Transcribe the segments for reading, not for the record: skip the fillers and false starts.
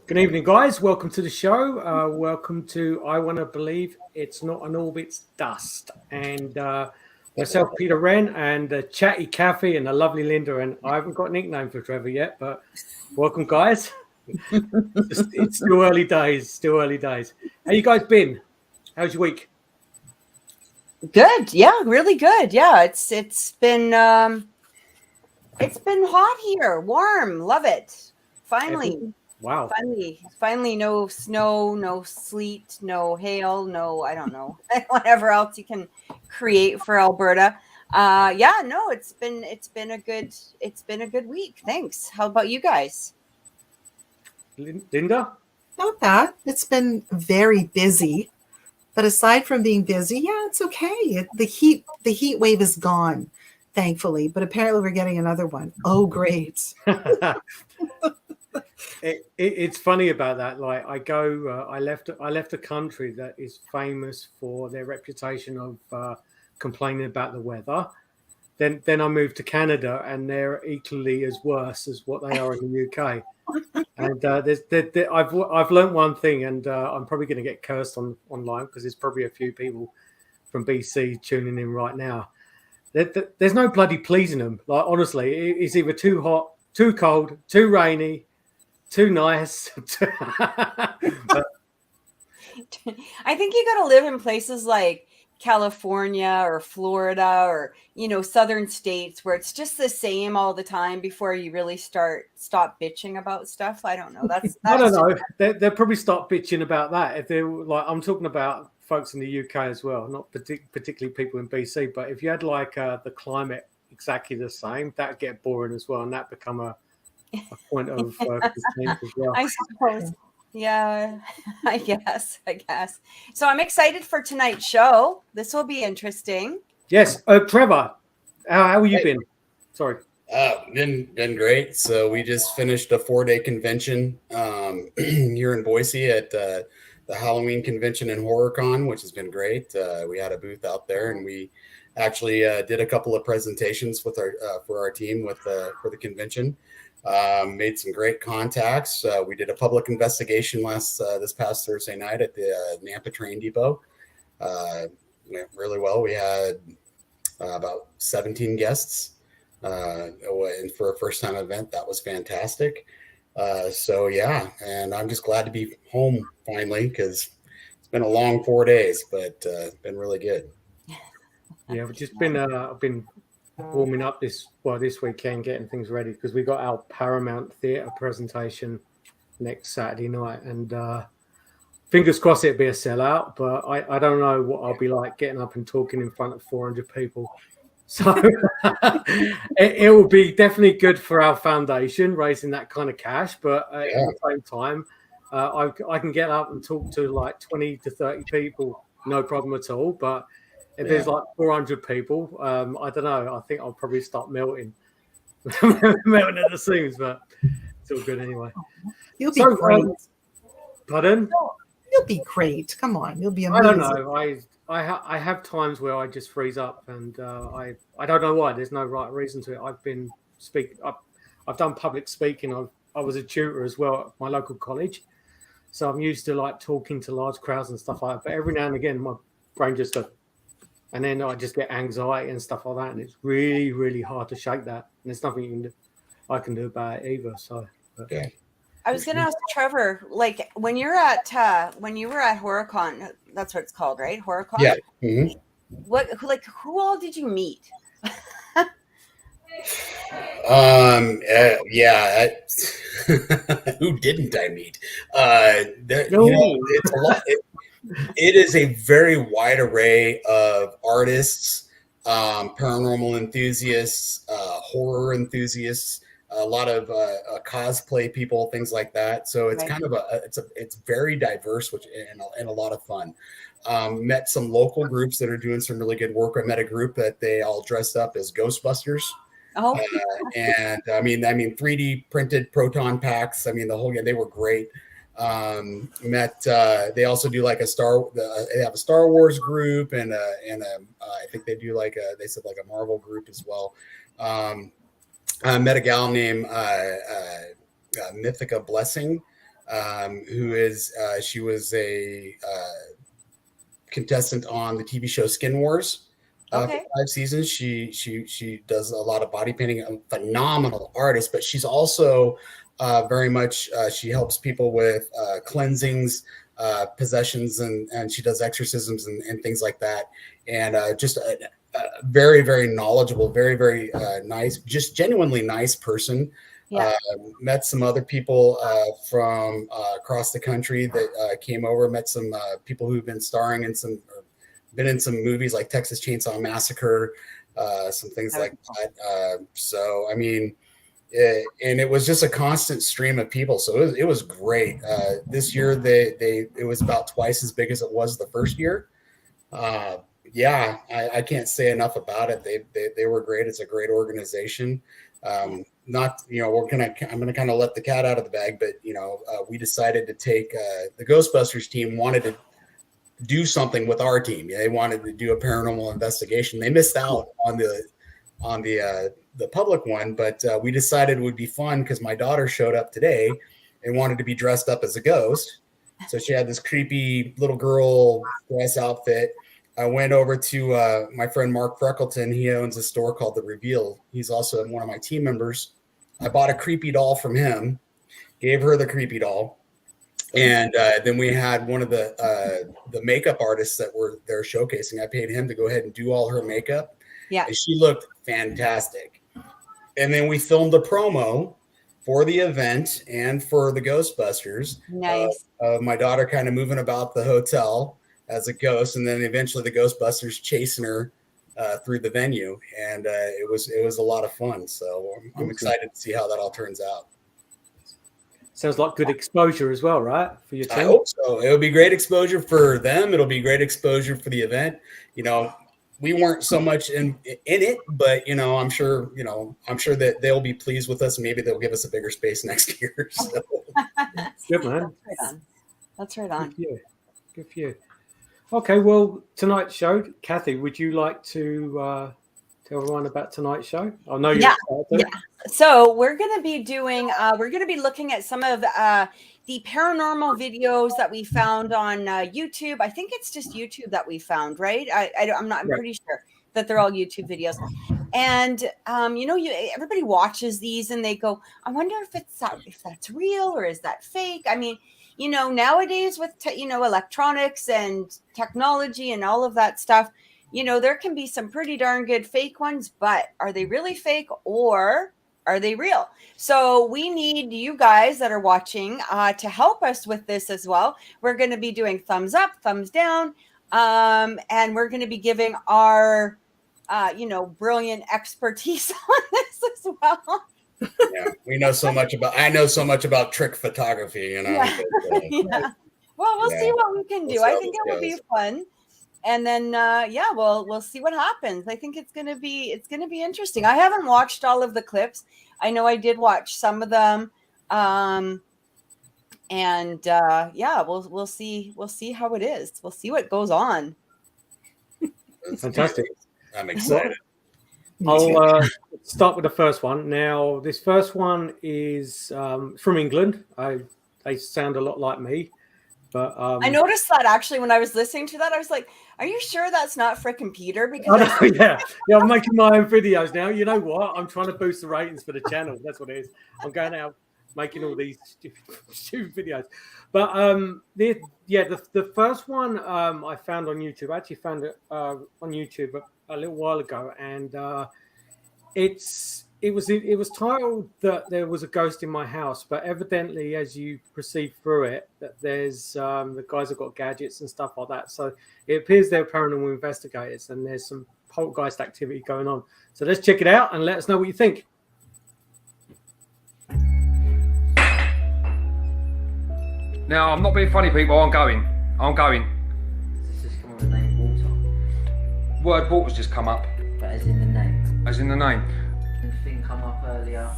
Good evening, guys. Welcome to the show. Welcome to I Want to Believe It's Not an Orb, It's Dust. And myself, Peter Wren, and chatty Cathy and the lovely Lynda. And I haven't got a nickname for Trevor yet, but welcome, guys. It's still early days. How you guys been? How's your week? Good. Yeah, really good. Yeah, it's been hot here. Warm. Love it. Finally. Wow. Finally, no snow, no sleet, no hail, no, I don't know, whatever else you can create for Alberta. It's been a good week. Thanks. How about you guys? Lynda? Not bad. It's been very busy, but aside from being busy, yeah, it's okay. The heat wave is gone, thankfully, but apparently we're getting another one. Oh, great. It's funny about that. Like I left a country that is famous for their reputation of complaining about the weather. Then I moved to Canada, and they're equally as worse as what they are in the UK. And I've learned one thing, and I'm probably going to get cursed online because there's probably a few people from BC tuning in right now. There's no bloody pleasing them. Like honestly, it's either too hot, too cold, too rainy. Too nice. I think you got to live in places like California or Florida or, southern states where it's just the same all the time before you really stop bitching about stuff. I don't know. I don't know. They'll probably start bitching about that. If they're like, I'm talking about folks in the UK as well, not particularly people in BC, but if you had like the climate exactly the same, that'd get boring as well. And that become a point of complaint as well. I suppose. Yeah, I guess. So I'm excited for tonight's show. This will be interesting. Yes. Trevor, how have you been? Sorry. Been great. So we just finished a 4-day convention here in Boise at the Halloween convention and HorrorCon, which has been great. We had a booth out there, and we actually did a couple of presentations for our team for the convention. Made some great contacts. We did a public investigation this past Thursday night at the Nampa train depot. Went really well. We had about 17 guests, and for a first-time event, that was fantastic. And I'm just glad to be home finally because it's been a long 4 days, but been really good. Yeah, we've just been I've been warming up this weekend, getting things ready because we got our Paramount Theatre presentation next Saturday night, and fingers crossed it'll be a sellout, but I don't know what I'll be like getting up and talking in front of 400 people. So it will be definitely good for our foundation, raising that kind of cash, but at the same time, I can get up and talk to like 20 to 30 people, no problem at all, but if there's like 400 people, I don't know. I think I'll probably start melting at the seams, but it's all good anyway. You'll be great. Pardon? You'll be great. Come on, you'll be amazing. I don't know. I have times where I just freeze up, and I don't know why. There's no right reason to it. I've done public speaking. I was a tutor as well at my local college, so I'm used to like talking to large crowds and stuff like that. But every now and again, my brain just goes. And then I just get anxiety and stuff like that, and it's really, really hard to shake that. And there's nothing I can do about it either. So, yeah. I was going to ask Trevor, like when you were at HorrorCon, that's what it's called, right? HorrorCon. Yeah. Mm-hmm. Who all did you meet? Who didn't I meet? No. It's a lot. It is a very wide array of artists, paranormal enthusiasts, horror enthusiasts, a lot of cosplay people, things like that. So it's Right. kind of it's very diverse, which and a lot of fun. Met some local groups that are doing some really good work. I met a group that they all dressed up as Ghostbusters. Oh, And I mean 3D printed proton packs. I mean, the whole, they were great. They also do like they have a Star Wars group and I think they do they said like a Marvel group as well. I met a gal named Mythica Blessing, who is she was a contestant on the TV show Skin Wars. okay. For 5 seasons. She does a lot of body painting, a phenomenal artist, but she's also very much she helps people with cleansings, possessions, and she does exorcisms and things like that. And just a very, very knowledgeable, very, very nice, just genuinely nice person. Yeah. Met some other people from across the country that came over. Met some people who've been starring in been in some movies like Texas Chainsaw Massacre, some things like that. So, I mean, and it was just a constant stream of people. So it was great. This year, it was about twice as big as it was the first year. Yeah, I can't say enough about it. They were great. It's a great organization. I'm gonna kind of let the cat out of the bag, but we decided to take the Ghostbusters team wanted to do something with our team. They wanted to do a paranormal investigation. They missed out on the public one, but we decided it would be fun because my daughter showed up today and wanted to be dressed up as a ghost. So she had this creepy little girl dress outfit. I went over to my friend Mark Freckleton. He owns a store called The Reveal. He's also one of my team members. I bought a creepy doll from him, gave her the creepy doll. And then we had one of the makeup artists that were there showcasing. I paid him to go ahead and do all her makeup. Yeah. And she looked fantastic. And then we filmed a promo for the event and for the Ghostbusters. Nice. My daughter kind of moving about the hotel as a ghost. And then eventually the Ghostbusters chasing her through the venue. And it was a lot of fun. So I'm excited to see how that all turns out. Sounds like good exposure as well, right? For your team. I hope so. It'll be great exposure for them. It'll be great exposure for the event. We weren't so much in it, but I'm sure that they'll be pleased with us. And maybe they'll give us a bigger space next year. So. Good, man. That's right on. Good for you. Okay, well, tonight's show, Kathy, would you like to tell everyone about tonight's show? I know you're excited. Yeah. So we're going to be looking at some of the paranormal videos that we found on YouTube. I think it's just YouTube that we found, right? I'm pretty sure that they're all YouTube videos. And everybody watches these and they go, I wonder if that's real or is that fake? I mean, nowadays with electronics and technology and all of that stuff, there can be some pretty darn good fake ones, but are they really fake or are they real? So we need you guys that are watching to help us with this as well. We're going to be doing thumbs up, thumbs down, and we're going to be giving our, brilliant expertise on this as well. Yeah, I know so much about trick photography, Yeah. Yeah. Well, we'll see what we can do. I think it will be fun. And then, we'll see what happens. I think it's gonna be interesting. I haven't watched all of the clips. I know I did watch some of them, we'll see how it is. We'll see what goes on. Fantastic. I'm excited. I'll start with the first one. Now, this first one is from England. They sound a lot like me. But I noticed that actually when I was listening to that, I was like, "Are you sure that's not frickin' Peter?" Because I'm making my own videos now. You know what? I'm trying to boost the ratings for the channel. That's what it is. I'm going out making all these stupid videos. But the first one I found on YouTube. I actually found it on YouTube a little while ago, and it's it was titled that there was a ghost in my house, but evidently, as you proceed through it, that there's the guys have got gadgets and stuff like that. So it appears they're paranormal investigators, and there's some poltergeist activity going on. So let's check it out and let us know what you think. Now, I'm not being funny, people. I'm going. Does this come on the name Water? Word water's just come up. But as in the name. As in the name. The thing come up earlier.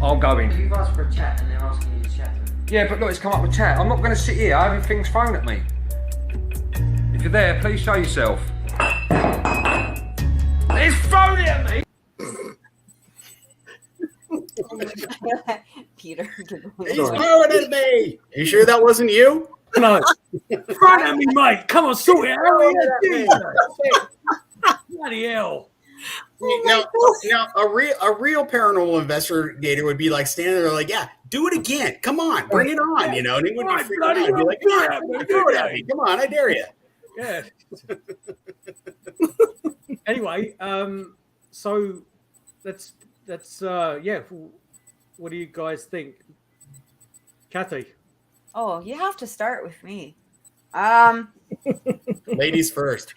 I'm going. You've asked for a chat and they're asking you to chat to them. Yeah, but look, it's come up with chat. I'm not going to sit here having things thrown at me. If you're there, please show yourself. It's thrown it at me! Peter. He's throwing at me. Are you sure that wasn't you? No, front at me, mate. Come on, sort it out. Bloody hell. Now, a real paranormal investigator would be like standing there, like, yeah, do it again. Come on, bring it on. You know, and he wouldn't be freaking out. He'd be like, come on, throw it at me. Come on, I dare you. Yeah. Anyway, so that's yeah. What do you guys think, Kathy? Oh, you have to start with me. Ladies first.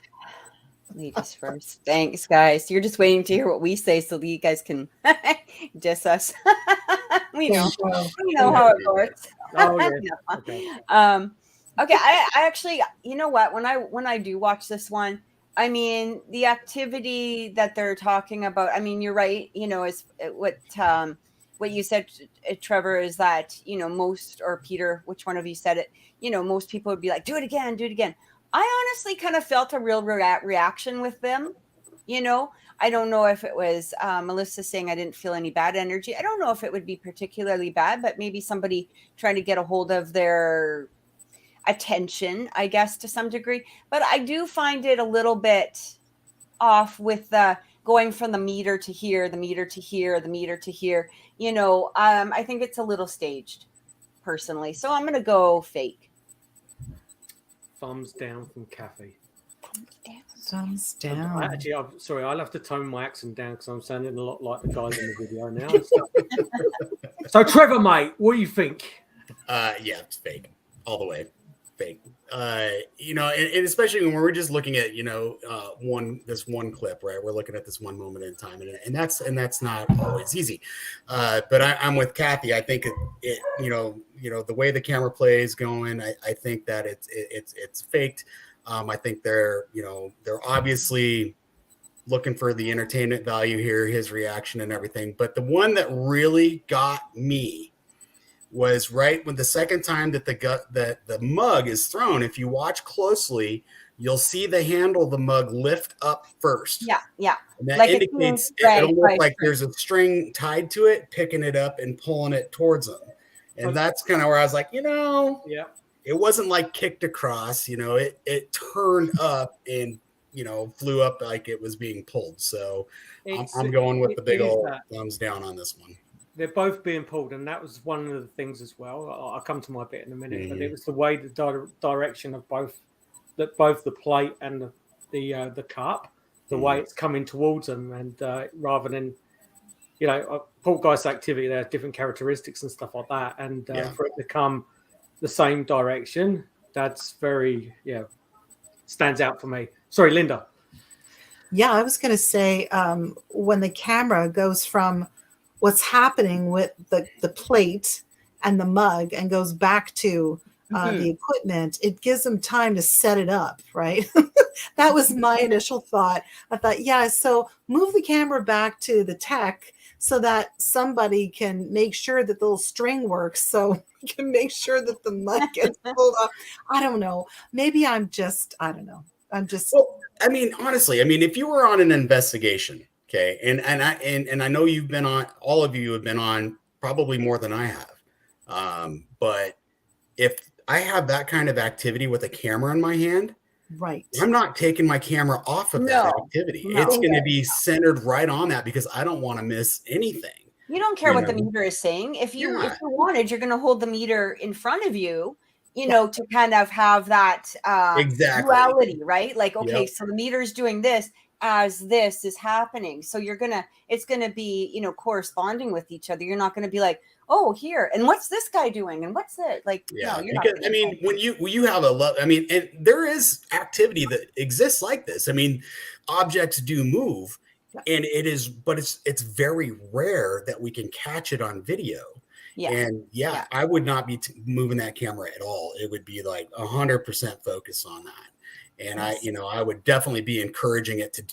Ladies first. Thanks, guys. You're just waiting to hear what we say so that you guys can diss us. we know how it works. Oh, yeah. No. Okay. Okay. I actually, you know what? When I do watch this one, I mean, the activity that they're talking about. I mean, you're right. You know, is what you said, Trevor, is that, you know, most, or Peter, which one of you said it, you know, most people would be like, do it again. I honestly kind of felt a real reaction with them. You know, I don't know if it was Melissa saying I didn't feel any bad energy. I don't know if it would be particularly bad, but maybe somebody trying to get a hold of their attention, I guess, to some degree. But I do find it a little bit off with the going from the meter to here, the meter to here, the meter to here. You know, I think it's a little staged, personally. So I'm going to go fake. Thumbs down from Kathy. Thumbs down. Actually, I'm sorry. I'll have to tone my accent down because I'm sounding a lot like the guys in the video now. So, Trevor, mate, what do you think? Yeah, it's fake. All the way. Fake. You know, and especially when we're just looking at, you know, this one clip, right? We're looking at this one moment in time, and that's not always easy. But I'm with Kathy. I think it you know the way the camera play is going, I think that it's faked. I think they're obviously looking for the entertainment value here, his reaction and everything. But the one that really got me was right when the second time that the mug is thrown. If you watch closely, you'll see the handle of the mug lift up first. Yeah. And that Like indicates it almost like there's a string tied to it, picking it up and pulling it towards them. And that's kind of where I was like, Yeah. It wasn't like kicked across, it turned up and, flew up like it was being pulled. So I'm going with the big old thumbs down on this one. They're both being pulled, and that was one of the things as well. I'll come to my bit in a minute, but it was the way the direction of both the plate and the cup, the way it's coming towards them, and rather than poltergeist activity, there are different characteristics and stuff like that, and for it to come the same direction, that's very stands out for me. Sorry, Lynda. Yeah, I was going to say when the camera goes from what's happening with the plate and the mug and goes back to the equipment, it gives them time to set it up, right? That was my initial thought. I thought, so move the camera back to the tech so that somebody can make sure that the little string works, so we can make sure that the mug gets pulled off. I don't know. Maybe I don't know. Well, I mean, honestly, if you were on an investigation, okay, and I know you've been on, all of you have been on probably more than I have. But if I have that kind of activity with a camera in my hand, right, I'm not taking my camera off of that activity. No. It's going to be centered right on that because I don't want to miss anything. You don't care what the meter is saying. If you wanted, you're going to hold the meter in front of you, to kind of have that duality, right? Like, okay, so the meter's doing this. as this is happening. So it's gonna be, you know, corresponding with each other. You're not gonna be like, oh, here, and what's this guy doing, and what's it like? Yeah, no, you're because not I mean, when you have a love, I mean, and there is activity that exists like this. I mean, objects do move, and but it's very rare that we can catch it on video. Yeah. And I would not be moving that camera at all. It would be like 100% focus on that. And I would definitely be encouraging it to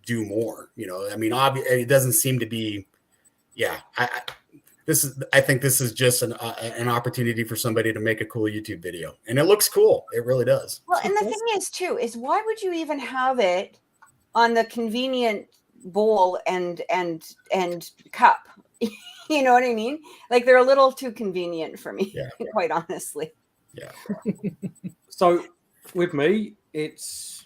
do more. You know, I mean, it doesn't seem to be. Yeah, I think this is just an opportunity for somebody to make a cool YouTube video, and it looks cool. It really does. Well, and the thing is too is why would you even have it on the convenient bowl and cup? You know what I mean? Like they're a little too convenient for me, quite honestly. Yeah. So with me, it's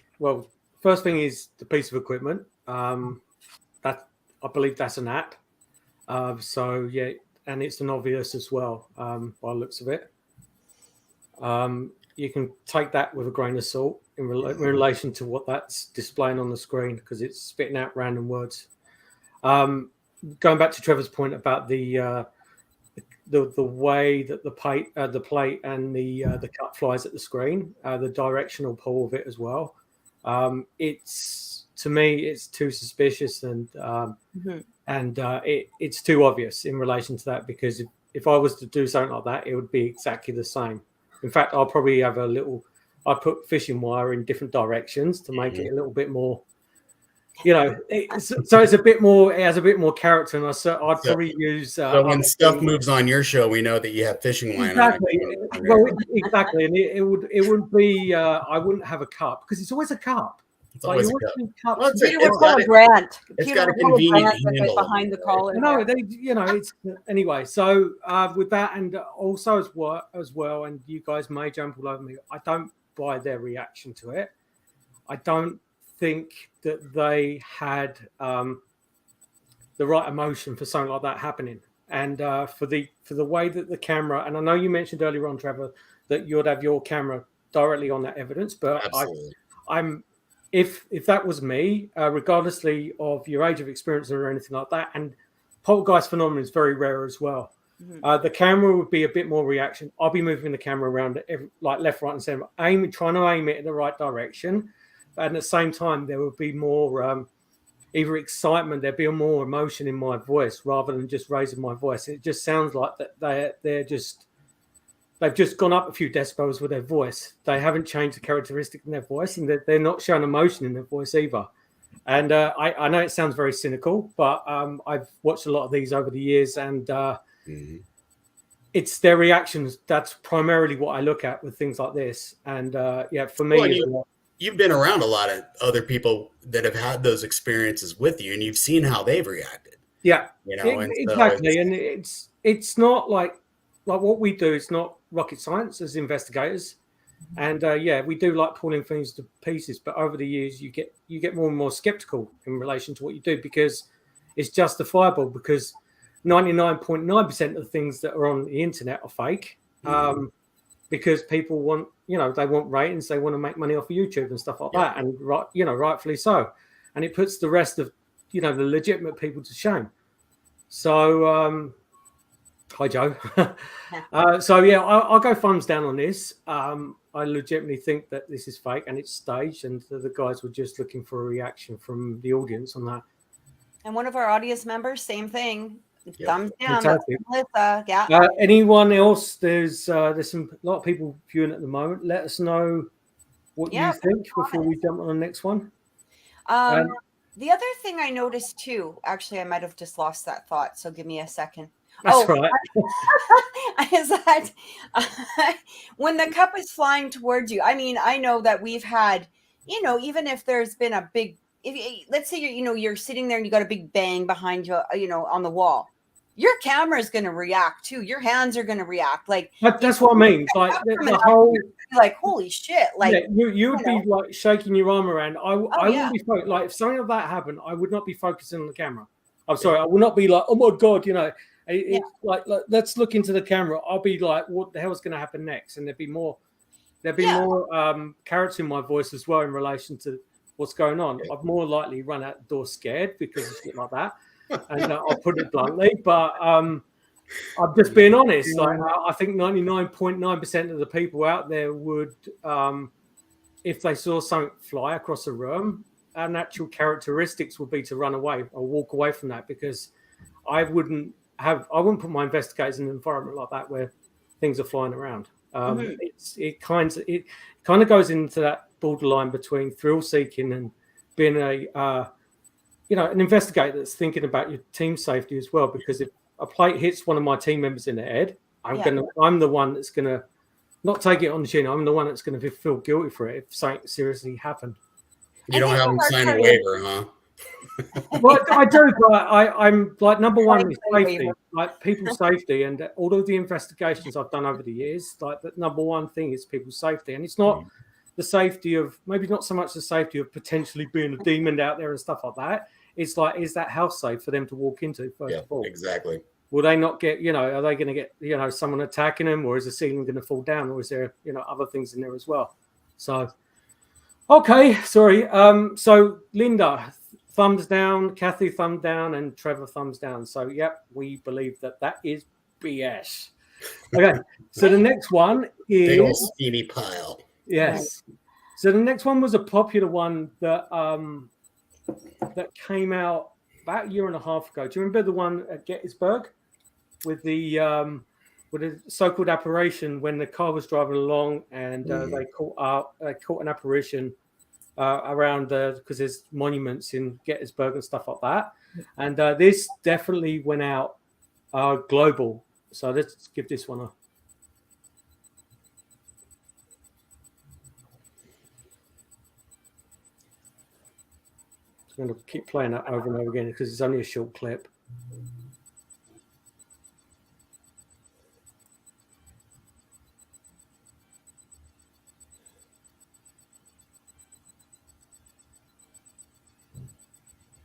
first thing is the piece of equipment. That I believe that's an app. So yeah, and it's an obvious as well, by the looks of it. You can take that with a grain of salt in relation to what that's displaying on the screen, because it's spitting out random words. Going back to Trevor's point about the way that the plate and the cut flies at the screen, the directional pull of it as well. To me, it's too suspicious and it's too obvious in relation to that, because if I was to do something like that, it would be exactly the same. In fact, I'll probably have I put fishing wire in different directions to make it a little bit more, you know, so it's a bit more, it has a bit more character. And I'd probably use. So when stuff moves on your show, we know that you have fishing line. Exactly. Well, exactly. And it wouldn't be, I wouldn't have a cup, because it's always a cup. It's always a cup. Well, Peter would call a Grant. It's got a convenient handle behind the collar. No, it's anyway. So with that, and also as well, and you guys may jump all over me, I don't buy their reaction to it. I don't think that they had the right emotion for something like that happening, and for the way that the camera. And I know you mentioned earlier on, Trevor, that you'd have your camera directly on that evidence, but I'm. If that was me, regardlessly of your age of experience or anything like that, and poltergeist phenomenon is very rare as well. The camera would be a bit more reaction. I'll be moving the camera around like left, right, and center, trying to aim it in the right direction. And at the same time, there would be more either excitement, there'd be more emotion in my voice rather than just raising my voice. It just sounds like that they've just gone up a few decibels with their voice. They haven't changed the characteristic in their voice, and they're not showing emotion in their voice either. And I know it sounds very cynical, but I've watched a lot of these over the years, and it's their reactions. That's primarily what I look at with things like this. And for me, you've been around a lot of other people that have had those experiences with you, and you've seen how they've reacted. Yeah, and exactly. So and it's not like what we do is not rocket science as investigators, and we do like pulling things to pieces, but over the years you get more and more skeptical in relation to what you do, because it's justifiable, because 99.9% of the things that are on the internet are fake, because people want, they want ratings, they want to make money off of YouTube and stuff like that, and rightfully so, and it puts the rest of the legitimate people to shame. So hi, Joe. I'll go thumbs down on this. I legitimately think that this is fake and it's staged, and the guys were just looking for a reaction from the audience on that. And one of our audience members, same thing. Thumbs down. Melissa. Yeah. Anyone else? There's a lot of people viewing at the moment. Let us know what you think before we jump on the next one. The other thing I noticed too, actually, I might have just lost that thought, so give me a second. That's right. Is that when the cup is flying towards you? I mean, I know that we've had, even if there's been a big, let's say you're sitting there and you got a big bang behind you, on the wall. Your camera is going to react too. Your hands are going to react. Like that's what I mean. Like the whole, like holy shit! Like you would be like shaking your arm around. I wouldn't be like if something like that happened, I would not be focusing on the camera. I'm sorry, I would not be like, oh my god, It's like let's look into the camera. I'll be like, what the hell is going to happen next? And there'd be more character in my voice as well in relation to what's going on, I'd more likely run out the door scared because of shit like that. And I'll put it bluntly, but I'm just being honest. Like I think 99.9% of the people out there would, if they saw something fly across a room, our natural characteristics would be to run away or walk away from that, because I wouldn't put my investigators in an environment like that where things are flying around. It kind of goes into that borderline between thrill seeking and being an investigator that's thinking about your team safety as well. Because if a plate hits one of my team members in the head, I'm the one that's gonna not take it on the chin. I'm the one that's going to feel guilty for it if something seriously happened. You don't have them sign a waiver, huh? Well, I do, but I'm like, number one is safety, like people's safety, and all of the investigations I've done over the years, like the number one thing is people's safety, and it's not the safety of, maybe not so much the safety of potentially being a demon out there and stuff like that. It's like, is that house safe for them to walk into first of all? Exactly. Will they not get, are they going to get, someone attacking them, or is the ceiling going to fall down, or is there, other things in there as well? So, okay, sorry. So Lynda, thumbs down, Kathy, thumb down, and Trevor, thumbs down. So, yep, we believe that is BS. Okay, so the next one is... Big old steamy pile. Yes. Right. So the next one was a popular one that that came out about a year and a half ago. Do you remember the one at Gettysburg with the so-called apparition when the car was driving along and they caught an apparition around because there's monuments in Gettysburg and stuff like that. And this definitely went out global. So let's give this one a... I'm going to keep playing that over and over again because it's only a short clip.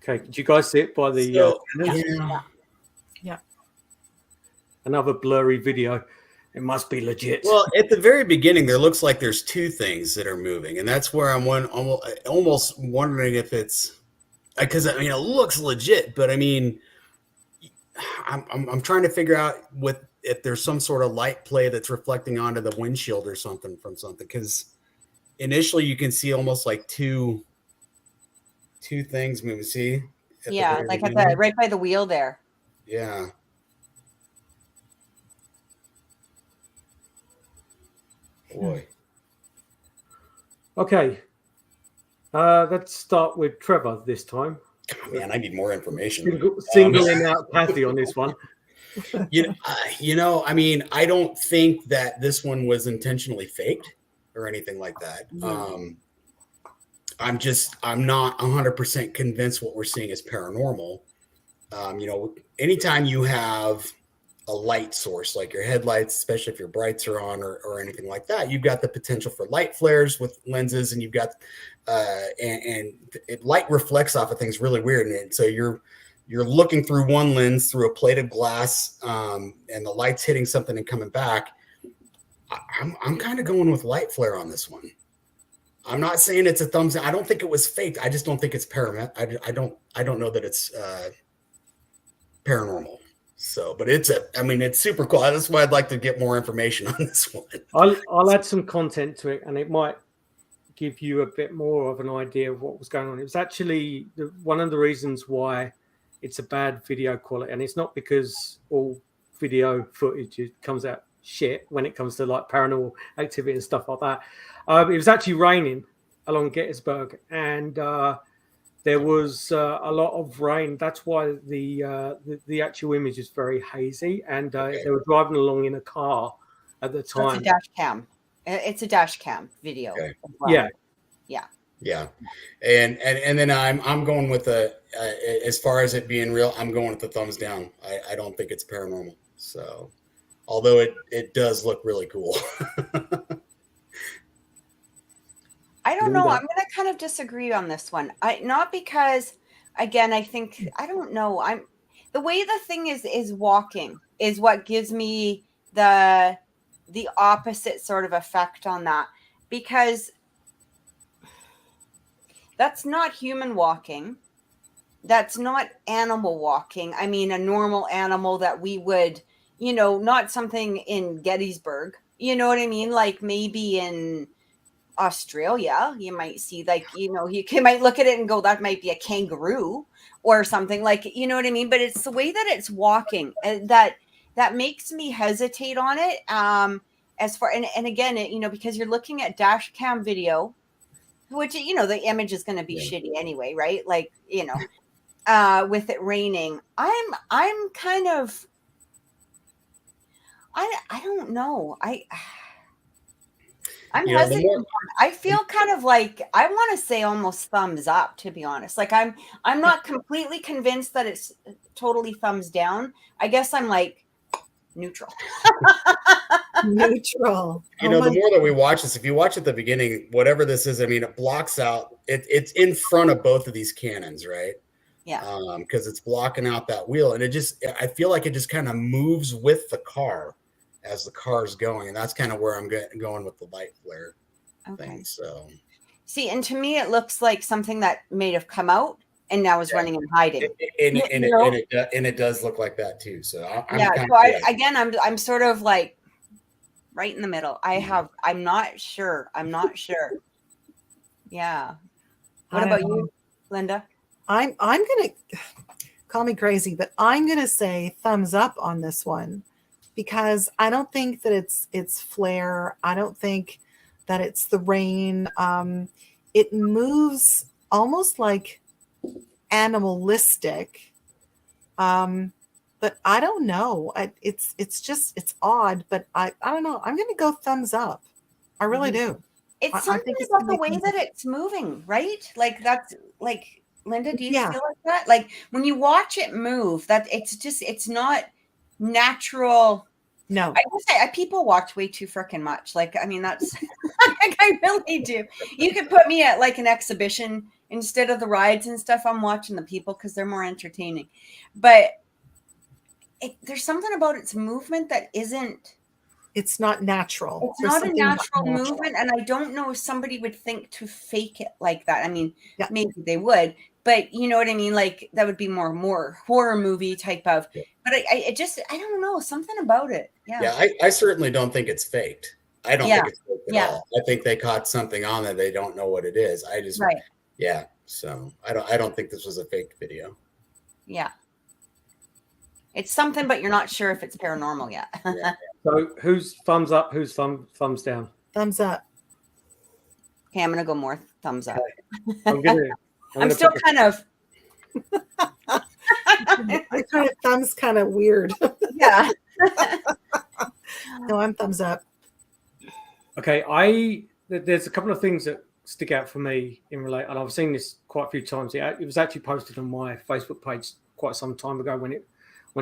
Okay, did you guys see it by the... Yeah. Another blurry video. It must be legit. Well, at the very beginning, there looks like there's two things that are moving, and that's where I'm almost wondering if it's... Because I mean, it looks legit, but I mean, I'm trying to figure out if there's some sort of light play that's reflecting onto the windshield or something from something. Because initially, you can see almost like two things moving. See? Yeah, like at the right by the wheel there. Yeah. Boy. Okay. Let's start with Trevor this time. Oh, man, I need more information. Singling out Kathy on this one. I mean, I don't think that this one was intentionally faked or anything like that. I'm not 100% convinced what we're seeing is paranormal. Anytime you have a light source like your headlights, especially if your brights are on or anything like that, you've got the potential for light flares with lenses, and you've got light reflects off of things really weird, and so you're looking through one lens through a plate of glass, and the light's hitting something and coming back. I'm kind of going with light flare on this one. I'm not saying it's a thumbs down. I don't think it was faked. I just don't think it's paranormal. I don't know that it's paranormal. So, but it's super cool. That's why I'd like to get more information on this one. I'll add some content to it, and it might give you a bit more of an idea of what was going on. It was actually one of the reasons why it's a bad video quality, and it's not because all video footage comes out shit when it comes to like paranormal activity and stuff like that. It was actually raining along Gettysburg, and there was a lot of rain. That's why the actual image is very hazy, and they were driving along in a car at the time. So it's a dash cam. It's a dash cam video. Okay. Well. Yeah. And then I'm going with as far as it being real, I'm going with the thumbs down. I don't think it's paranormal. So, although it does look really cool. I don't know. I'm going to kind of disagree on this one. Not because, again, I think, I don't know. The way the thing is walking is what gives me the opposite sort of effect on that, because That's not human walking. That's not animal walking. I mean, a normal animal that we would, not something in Gettysburg. You know what I mean? Like maybe in Australia, you might see you might look at it and go, that might be a kangaroo or something, like, you know what I mean? But it's the way that it's walking that makes me hesitate on it. As far, and again, because you're looking at dash cam video, which, the image is going to be shitty anyway, right? Like, with it raining, I'm kind of, I don't know. I'm hesitant. I feel kind of like, I want to say almost thumbs up, to be honest. Like I'm not completely convinced that it's totally thumbs down. I guess I'm like neutral. Neutral. The more that we watch this, if you watch at the beginning, whatever this is, I mean, it blocks out, it's in front of both of these cannons, right? Yeah. Because it's blocking out that wheel. And I feel like it just kind of moves with the car as the car's going. And that's kind of where I'm going with the light flare thing. So, see, and to me, it looks like something that may have come out and now is running and hiding. And it does look like that too. So I'm sort of like right in the middle. I'm not sure. Yeah. What about you, Lynda? I'm gonna, call me crazy, but I'm gonna say thumbs up on this one, because I don't think that it's flare. I don't think that it's the rain. It moves almost like animalistic. But I don't know. It's odd, but I don't know. I'm gonna go thumbs up. I really do. It's something about the way that it's moving, right? Like that's like, Lynda, do you feel like that? Like when you watch it move, that it's not natural. No, I would say people watch way too freaking much. Like, I mean, that's like, I really do. You could put me at like an exhibition instead of the rides and stuff. I'm watching the people because they're more entertaining. But there's something about its movement that isn't. It's not natural. It's not a natural movement, and I don't know if somebody would think to fake it like that. I mean, maybe they would, but you know what I mean? Like that would be more horror movie type of. But I don't know, something about it. Yeah, I certainly don't think it's faked. I don't think it's faked at all. I think they caught something on that they don't know what it is. So I don't think this was a faked video. Yeah. It's something, but you're not sure if it's paranormal yet. So who's thumbs up? Who's thumbs down? Thumbs up. Okay, I'm gonna go more thumbs up. I'm still kind of. I kind of thumbs kind of weird. Yeah. No, I'm thumbs up. Okay, there's a couple of things that stick out for me in relate, and I've seen this quite a few times. It was actually posted on my Facebook page quite some time ago when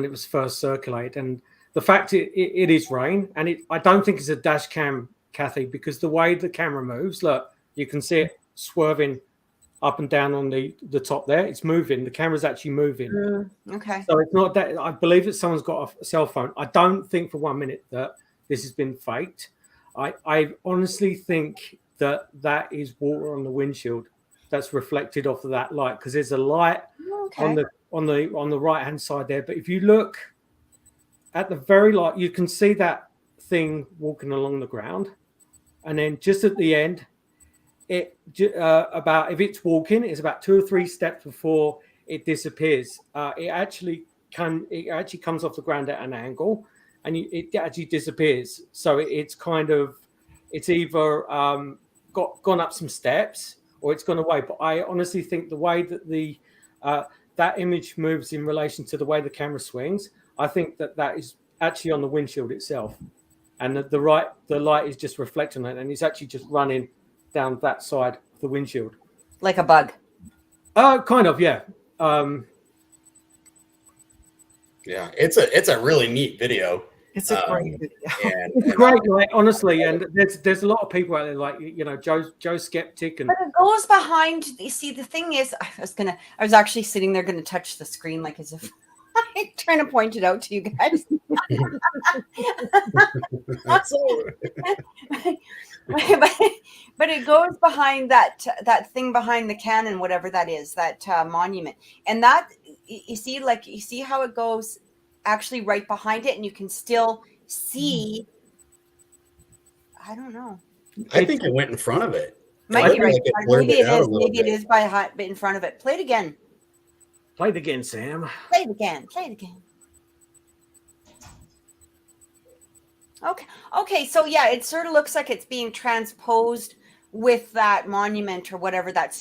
it was first circulated, and the fact it is rain, and I don't think it's a dash cam, Kathy, because the way the camera moves, look, you can see it swerving up and down on the top there. It's moving. The camera's actually moving. Okay. So it's not that. I believe that someone's got a cell phone. I don't think for 1 minute that this has been faked. I honestly think that is water on the windshield that's reflected off of that light, because there's a light on the right hand side there. But if you look at the very light, you can see that thing walking along the ground, and then just at the end, if it's walking, it's about 2 or 3 steps before it disappears. It actually comes off the ground at an angle, and it actually disappears. So it's either gone up some steps or it's gone away. But I honestly think the way that that image moves in relation to the way the camera swings, I think that is actually on the windshield itself, and the light is just reflecting it, and it's actually just running down that side of the windshield, like a bug. Kind of, yeah. Yeah, it's a really neat video. It's a great video. It's great, like, honestly. And there's a lot of people out there, like, Joe Skeptic, and but it goes behind. You see, the thing is, I was actually sitting there going to touch the screen, like as if I trying to point it out to you guys. but it goes behind that thing behind the cannon, whatever that is, that monument, and that you see how it goes actually right behind it, and you can still see. I don't know. I think it went in front of it. Might be right. Like it blurred Maybe it out a is. little Maybe it bit. is by in front of it. Play it again. Play it again, Sam. Play it again. Play it again. Okay. So yeah, it sort of looks like it's being transposed with that monument or whatever that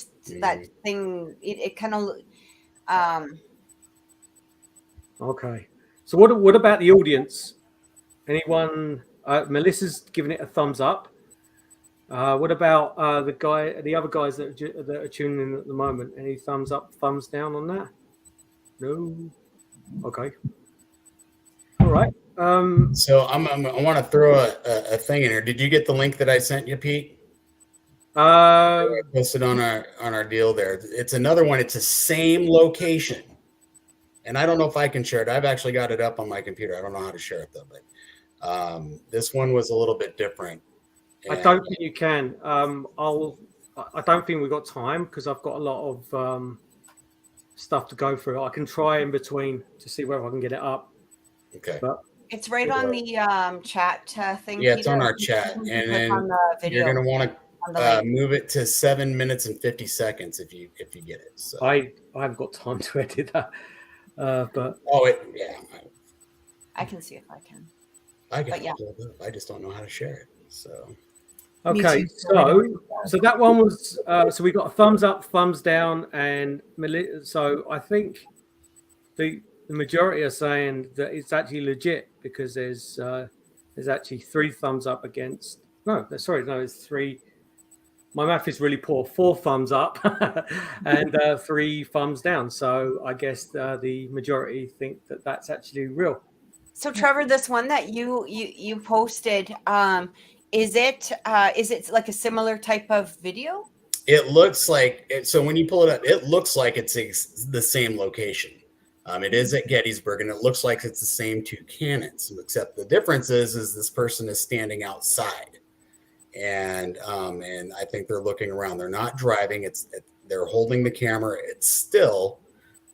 thing. It kind of. Okay. So what about the audience? Anyone? Melissa's giving it a thumbs up. What about the other guys that are tuning in at the moment? Any thumbs up, thumbs down on that? No. Okay. All right. So I want to throw a thing in here. Did you get the link that I sent you, Pete? I posted on our deal there. It's another one. It's the same location, and I don't know if I can share it. I've actually got it up on my computer. I don't know how to share it though. But this one was a little bit different. I don't think you can. I don't think we've got time because I've got a lot of stuff to go through. I can try in between to see whether I can get it up. Okay. But It's right on the chat thing. Yeah, it's Peter. on our chat, and then on the video, you're going to want on the to link. move it to 7 minutes and 50 seconds if you get it. So I haven't got time to edit that. But I can see if I can. I got But yeah. it pulled up. I just don't know how to share it. So okay, Me too. so that one was so we got a thumbs up, thumbs down, and so I think the majority are saying that it's actually legit because there's actually 3 thumbs up against it's 3. My math is really poor. 4 thumbs up and 3 thumbs down. So I guess the majority think that that's actually real. So Trevor, this one that you posted, is it like a similar type of video? it looks like it. So when you pull it up, it looks like it's the same location. It is at Gettysburg, and it looks like it's the same 2 cannons, except the difference is this person is standing outside, and I think they're looking around. They're not driving. They're holding the camera. It's still,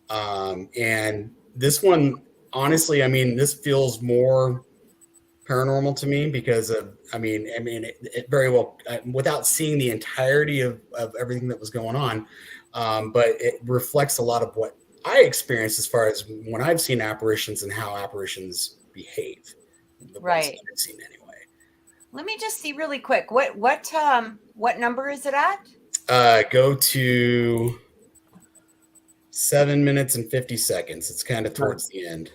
and this one, honestly, I mean, this feels more paranormal to me because of, it very well, without seeing the entirety of everything that was going on, but it reflects a lot of what I experienced as far as when I've seen apparitions and how apparitions behave. The ones that I've seen anyway. Let me just see really quick. What number is it at? Go to 7 minutes and 50 seconds. It's kind of towards the end.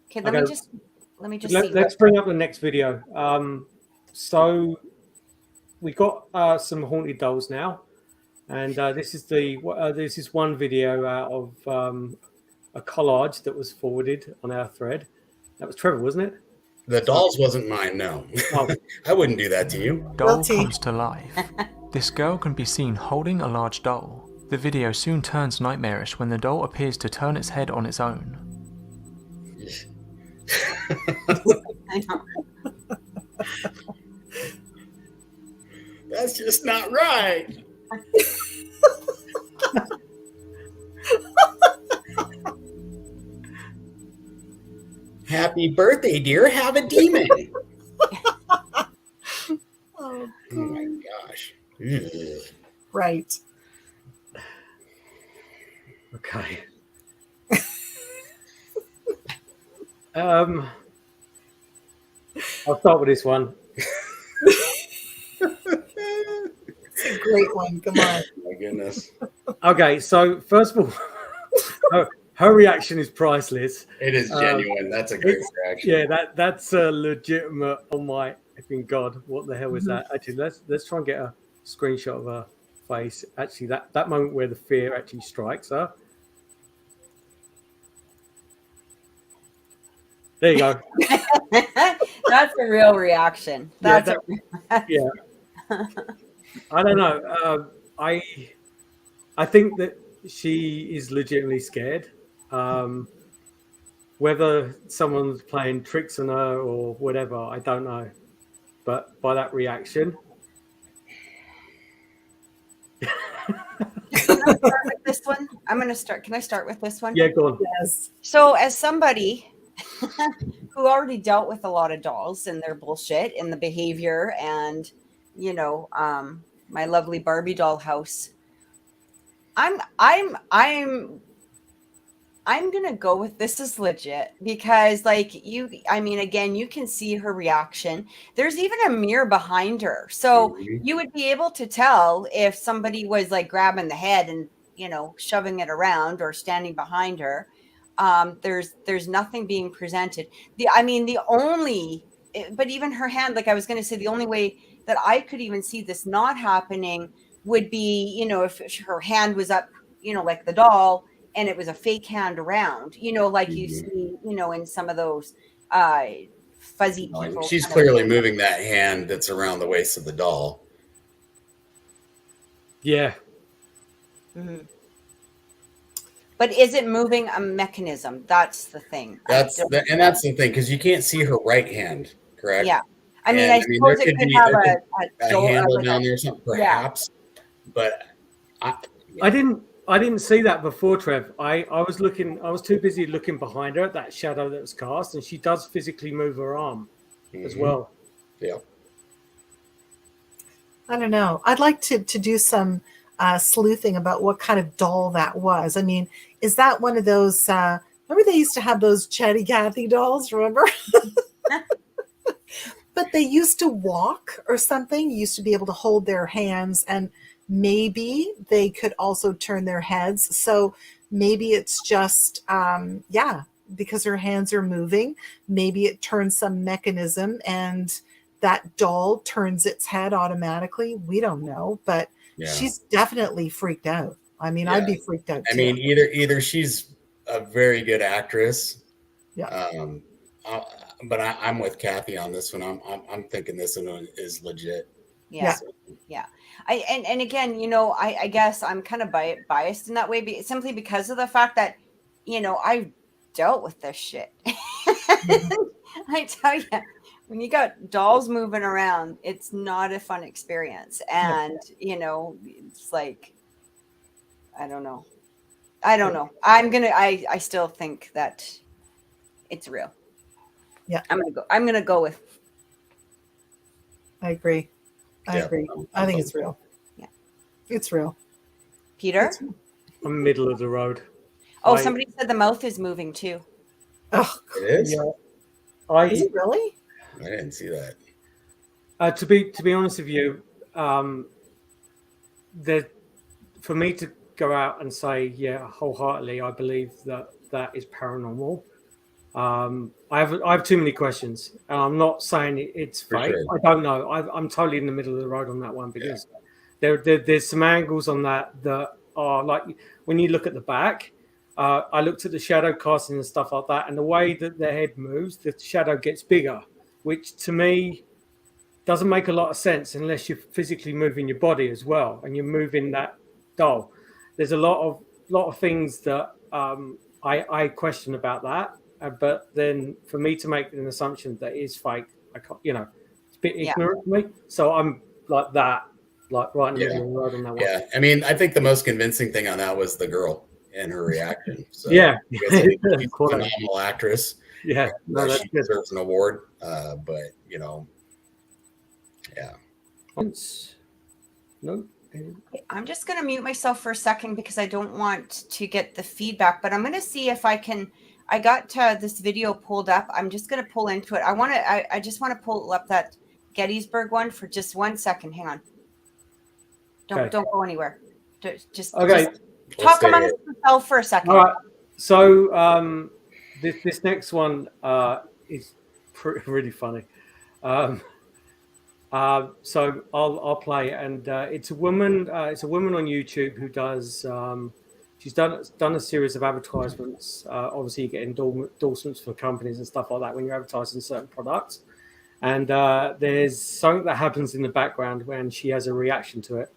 Okay, let me just see. Let's bring up the next video. So we got some haunted dolls now, and this is one video out of a collage that was forwarded on our thread. That was Trevor, wasn't it? The dolls wasn't mine, no. Oh. I wouldn't do that to you. Doll Guilty. comes to life. This girl can be seen holding a large doll. The video soon turns nightmarish when the doll appears to turn its head on its own. I know. That's just not right. Happy birthday, dear. Have a demon. Oh, Oh my gosh. Ugh. right. Okay. I'll start with this one. It's a great one. Come on. My goodness. Okay, so first of all, her reaction is priceless. It is genuine. That's a great reaction. Yeah, that's a legitimate. Oh my effing god! What the hell is that? Actually, let's try and get a screenshot of her face. Actually, that moment where the fear actually strikes her. There you go. That's a real reaction. That's Yeah. I don't know. I think that she is legitimately scared. Whether someone's playing tricks on her or whatever, I don't know. But by that reaction, Can I start with this one? I'm going to start. Can I start with this one? yeah, go on. Yes. So, as somebody who already dealt with a lot of dolls and their bullshit and the behavior, and my lovely Barbie doll house, I'm gonna go with this is legit because, again, you can see her reaction. There's even a mirror behind her, so you would be able to tell if somebody was like grabbing the head and shoving it around or standing behind her. There's nothing being presented. But even her hand, like I was gonna say, the only way that I could even see this not happening would be, if her hand was up, like the doll, and it was a fake hand around, like you see, in some of those fuzzy people. She's clearly moving that hand that's around the waist of the doll. Yeah. Mm-hmm. But is it moving a mechanism? That's the thing. That's the thing, because you can't see her right hand, correct? Yeah. I suppose it could have a handle down there or something, perhaps. Yeah. But I didn't see that before, Trev. I was too busy looking behind her at that shadow that was cast, and she does physically move her arm as well. Yeah. I don't know. I'd like to do some sleuthing about what kind of doll that was. I mean, is that one of those, remember they used to have those Chatty Cathy dolls, remember? But they used to walk or something. You used to be able to hold their hands, and maybe they could also turn their heads. So maybe it's just, because her hands are moving, maybe it turns some mechanism and that doll turns its head automatically. We don't know, but she's definitely freaked out. I mean, I'd be freaked out too. I mean, either she's a very good actress. Yeah. But I'm with Kathy on this one. I'm thinking this one is legit. Yeah. And again, I guess I'm kind of biased in that way, simply because of the fact that, I've dealt with this shit. I tell you, when you got dolls moving around, it's not a fun experience. And, it's like, I don't know. I still think that it's real. Yeah. I'm going to go with. I agree. I agree. I think it's real. Yeah. It's real. Peter? I'm middle of the road. Oh, somebody said the mouth is moving too. Oh, it is? Yeah. Is it really? I didn't see that. To be honest with you, for me to go out and say, wholeheartedly, I believe that is paranormal. I have too many questions. I'm not saying it's fake. Sure. I don't know. I'm totally in the middle of the road on that one because there's some angles on that are like when you look at the back. I looked at the shadow casting and stuff like that, and the way that the head moves, the shadow gets bigger, which to me doesn't make a lot of sense unless you're physically moving your body as well and you're moving that doll. There's a lot of things that I question about that. But then for me to make an assumption that is fake, I can't, it's a bit ignorant for me. So I'm like that, like right in the middle of the road on that one. Yeah. I mean, I think the most convincing thing on that was the girl and her reaction. So, she's a phenomenal actress. Yeah. No, she deserves an award. But, No. I'm just going to mute myself for a second because I don't want to get the feedback, but I'm going to see if I can. I got this video pulled up. I'm just going to pull into it. I just want to pull up that Gettysburg one for just 1 second. Hang on. Don't go anywhere. Just talk amongst yourself for a second. All right. So this next one is really funny. So I'll play it, and it's a woman. It's a woman on YouTube who does. She's done a series of advertisements. Obviously, you get endorsements for companies and stuff like that when you're advertising certain products. And there's something that happens in the background when she has a reaction to it.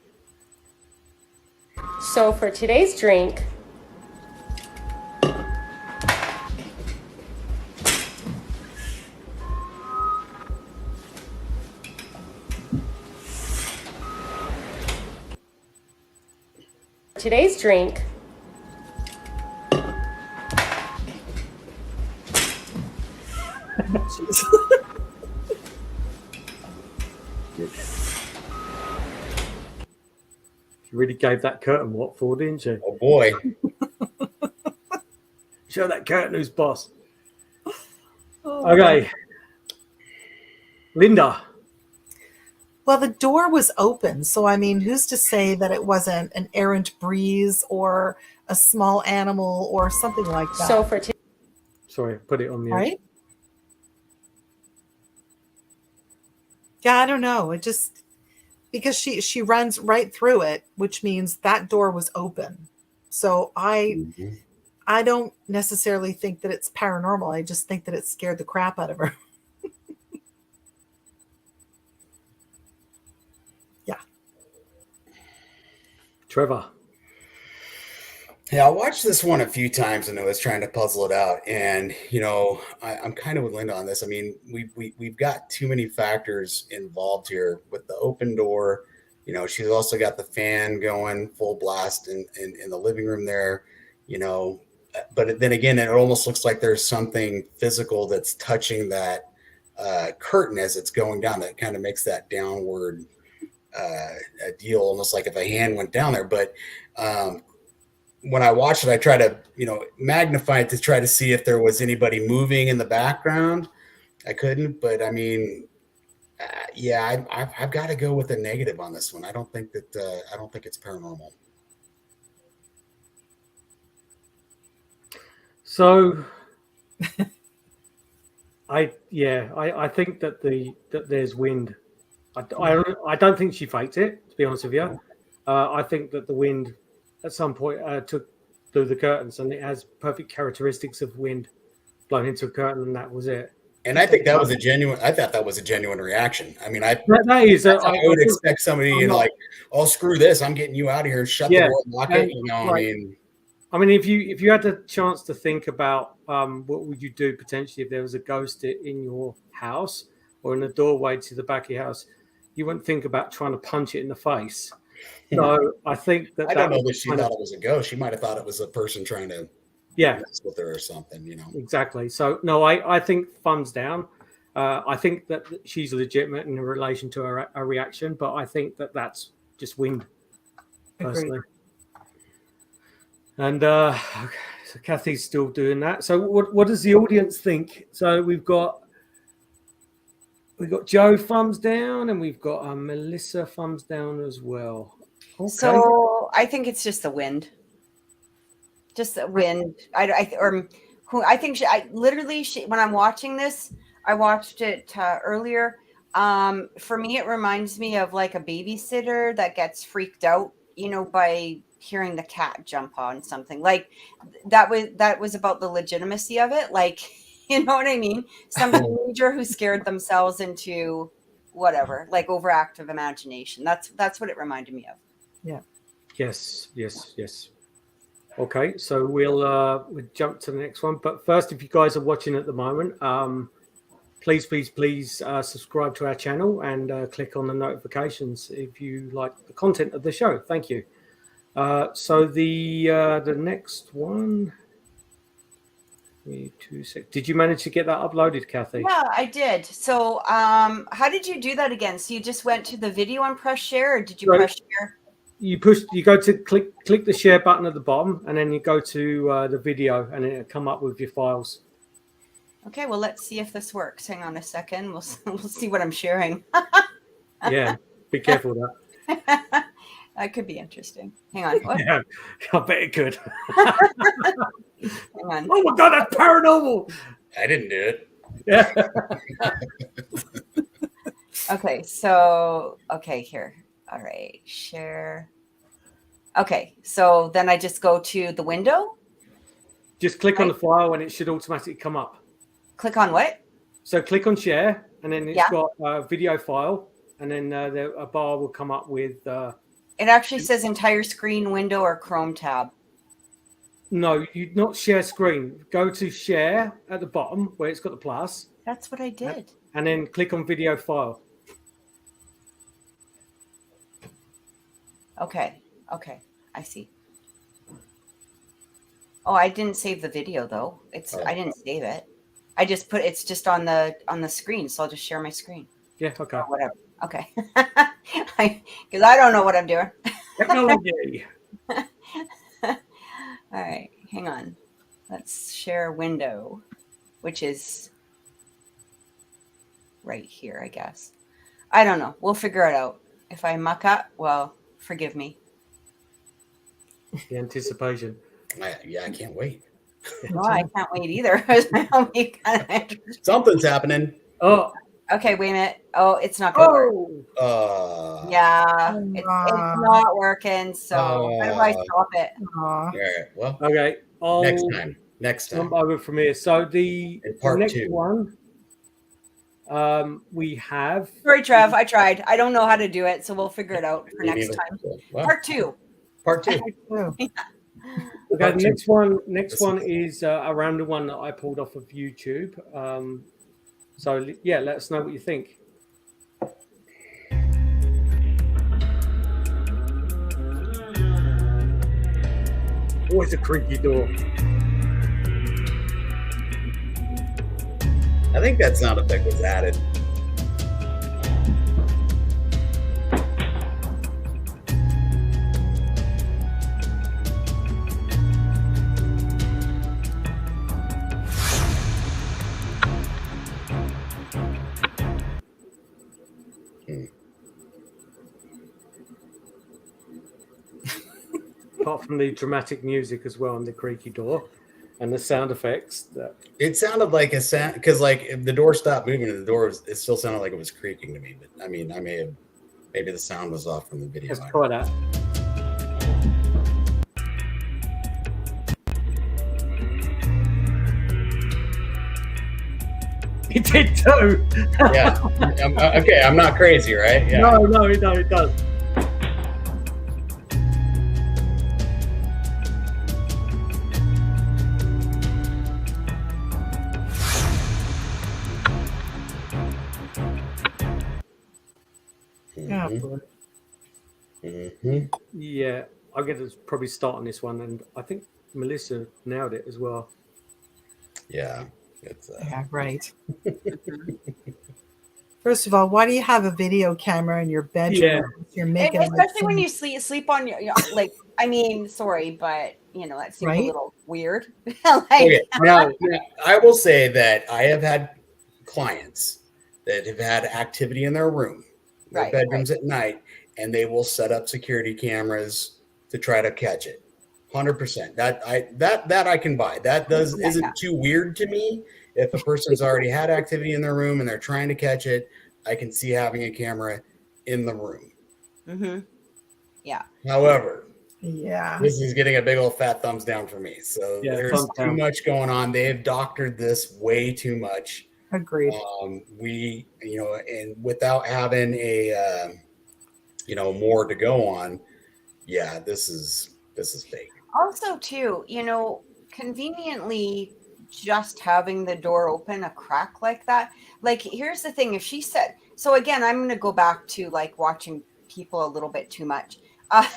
So for today's drink, today's drink. She really gave that curtain what for, didn't she? Oh boy. Show that curtain who's boss. Oh, Okay. Lynda. Well, the door was open, so I mean, who's to say that it wasn't an errant breeze or a small animal or something like that? So for Sorry, put it on mute. Right? Yeah, I don't know. It just because she runs right through it, which means that door was open. So I don't necessarily think that it's paranormal. I just think that it scared the crap out of her. Yeah. Trevor. Yeah, I watched this one a few times and I was trying to puzzle it out. And, you know, I'm kind of with Lynda on this. I mean, we've got too many factors involved here with the open door. You know, she's also got the fan going full blast in the living room there, you know. But then again, it almost looks like there's something physical that's touching that curtain as it's going down. That kind of makes that downward deal, almost like if a hand went down there. But when I watched it, I try to, you know, magnify it to try to see if there was anybody moving in the background. I couldn't, but I mean, yeah, I've got to go with a negative on this one. I don't think it's paranormal. So, I think that there's wind. I don't think she faked it, to be honest with you. I think that the wind at some point took through the curtains, and it has perfect characteristics of wind blown into a curtain, and that was it. And I think that was I thought that was a genuine reaction. I mean, I would expect somebody like, oh, screw this, I'm getting you out of here, shut the door, lock it. You know, right. I mean, if you had the chance to think about what would you do potentially if there was a ghost in your house or in the doorway to the back of your house, you wouldn't think about trying to punch it in the face. So I think that I don't know that she thought it was a ghost. She might have thought it was a person trying to mess with her or something, you know. Exactly. So no, I think thumbs down. I think that she's legitimate in relation to her reaction, but I think that that's just wind, personally. And okay, so Kathy's still doing that. So what does the audience think? So we've got Joe thumbs down, and we've got Melissa thumbs down as well. Okay. So I think it's just the wind. Just the wind. I think when I'm watching this, I watched it earlier. For me, it reminds me of like a babysitter that gets freaked out, you know, by hearing the cat jump on something. Like that was about the legitimacy of it. Like, you know what I mean? Some teenager who scared themselves into whatever, like overactive imagination. That's what it reminded me of. Yeah. Yes. Okay, so we'll jump to the next one. But first, if you guys are watching at the moment, please subscribe to our channel and click on the notifications if you like the content of the show. Thank you. So the next one. Did you manage to get that uploaded, Kathy? Yeah, I did. So how did you do that again? So you just went to the video and press share, or did you press share? You go to click the share button at the bottom, and then you go to the video, and it'll come up with your files. Okay, well, let's see if this works. Hang on a second. We'll see what I'm sharing. Yeah, be careful of that. That could be interesting. Hang on. What? Yeah, I bet it could. Hang on. Oh my God, that's paranormal. I didn't do it. Yeah. Okay, here. All right, share. Okay, so then I just go to the window. Just click on the file and it should automatically come up. Click on what? So click on share, and then it's got a video file, and then a bar will come up with... it actually says entire screen, window, or Chrome tab. No, you not share screen. Go to share at the bottom where it's got the plus. That's what I did. And then click on video file. Okay, I see. Oh, I didn't save the video though. I didn't save it. I just put it's just on the screen, so I'll just share my screen. Yeah, okay. Or whatever. Okay. Because I don't know what I'm doing. Technology. All right, hang on. Let's share window, which is right here, I guess. I don't know. We'll figure it out. If I muck up, well, forgive me. The anticipation. Yeah, I can't wait. No, I can't wait either. Something's happening. Oh, Okay, wait a minute. Oh, it's not gonna work. Yeah, it's not working. So how do I stop it? All right. Well, okay. Next time. Jump over from here. So the Part next 2. one, we have. Sorry, Trev. I tried. I don't know how to do it, so we'll figure it out for Me next neither. time. Well, Part 2. Part 2. Okay, Part the two. next one is a random one that I pulled off of YouTube. So yeah, let us know what you think. Always a creaky door. I think that sound effect was added. Apart from the dramatic music as well and the creaky door and the sound effects. It sounded like a sound because, like, if the door stopped moving and the door it still sounded like it was creaking to me. But I mean, maybe the sound was off from the video. Let's try that. It did too. Yeah. Okay, I'm not crazy, right? Yeah. No, it does. Yeah, I get to probably start on this one, and I think Melissa nailed it as well. Yeah, it's Yeah, right. First of all, why do you have a video camera in your bedroom? Yeah. You're making Especially when you sleep on your like. I mean, sorry, but that seems a little weird. okay. Now, I will say that I have had clients that have had activity in their room, their bedrooms at night, and they will set up security cameras to try to catch it. 100%. That I can buy. That isn't too weird to me. If a person's already had activity in their room and they're trying to catch it, I can see having a camera in the room. Mm-hmm. Yeah. However, this is getting a big old fat thumbs down for me. So there's too much going on. They have doctored this way too much. Agreed. We, and without having a, more to go on. Yeah, this is fake. Also, too, conveniently just having the door open a crack like that. Like, here's the thing. If she said, so again, I'm going to go back to like watching people a little bit too much. I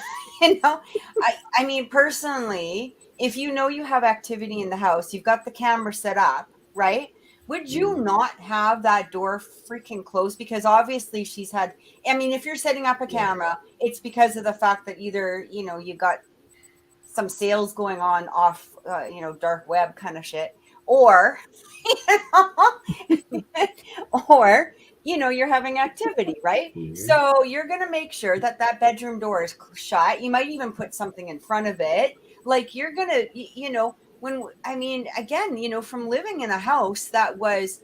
mean, personally, if you have activity in the house, you've got the camera set up, right? Would you not have that door freaking closed? Because obviously if you're setting up a camera, it's because of the fact that either, you got some sales going on off, dark web kind of shit, or, or, you're having activity, right? Mm-hmm. So you're going to make sure that bedroom door is shut. You might even put something in front of it. Like you're going to, from living in a house that was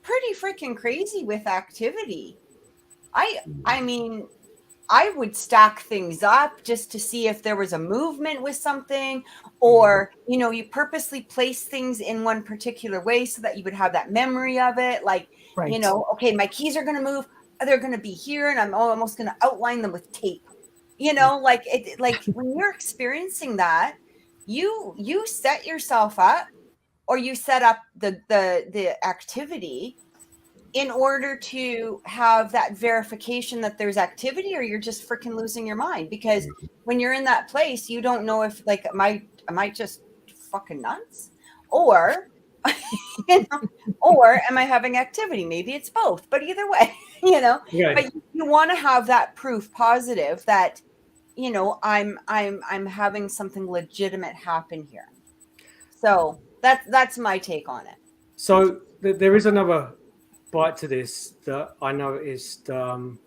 pretty freaking crazy with activity, I mean, I would stack things up just to see if there was a movement with something, or, you purposely place things in one particular way so that you would have that memory of it. Like, okay, my keys are going to move. They're going to be here, and I'm almost going to outline them with tape. Like when you're experiencing that, you set yourself up, or you set up the activity in order to have that verification that there's activity, or you're just freaking losing your mind. Because when you're in that place, you don't know if like, am I just fucking nuts? Or, you know, or am I having activity? Maybe it's both, but either way, you know, but you want to have that proof positive that, you know, I'm having something legitimate happen here. So that's my take on it. So there is another bite to this that I noticed. Well,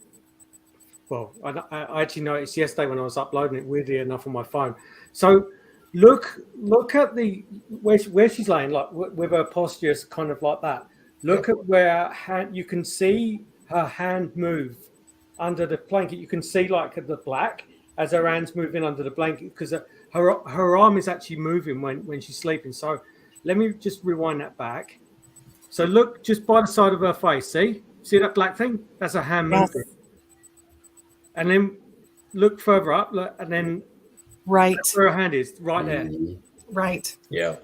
I actually noticed yesterday when I was uploading it, weirdly enough, on my phone. So look at the where she's laying, like with her posture kind of like that. Look at where you can see her hand move under the blanket. You can see like the black as her hand's moving under the blanket, because her arm is actually moving when she's sleeping. So let me just rewind that back. So look just by the side of her face. See that black thing? That's her hand moving. And then look further up, and then Right. that's where her hand is, right there. Right. Yeah.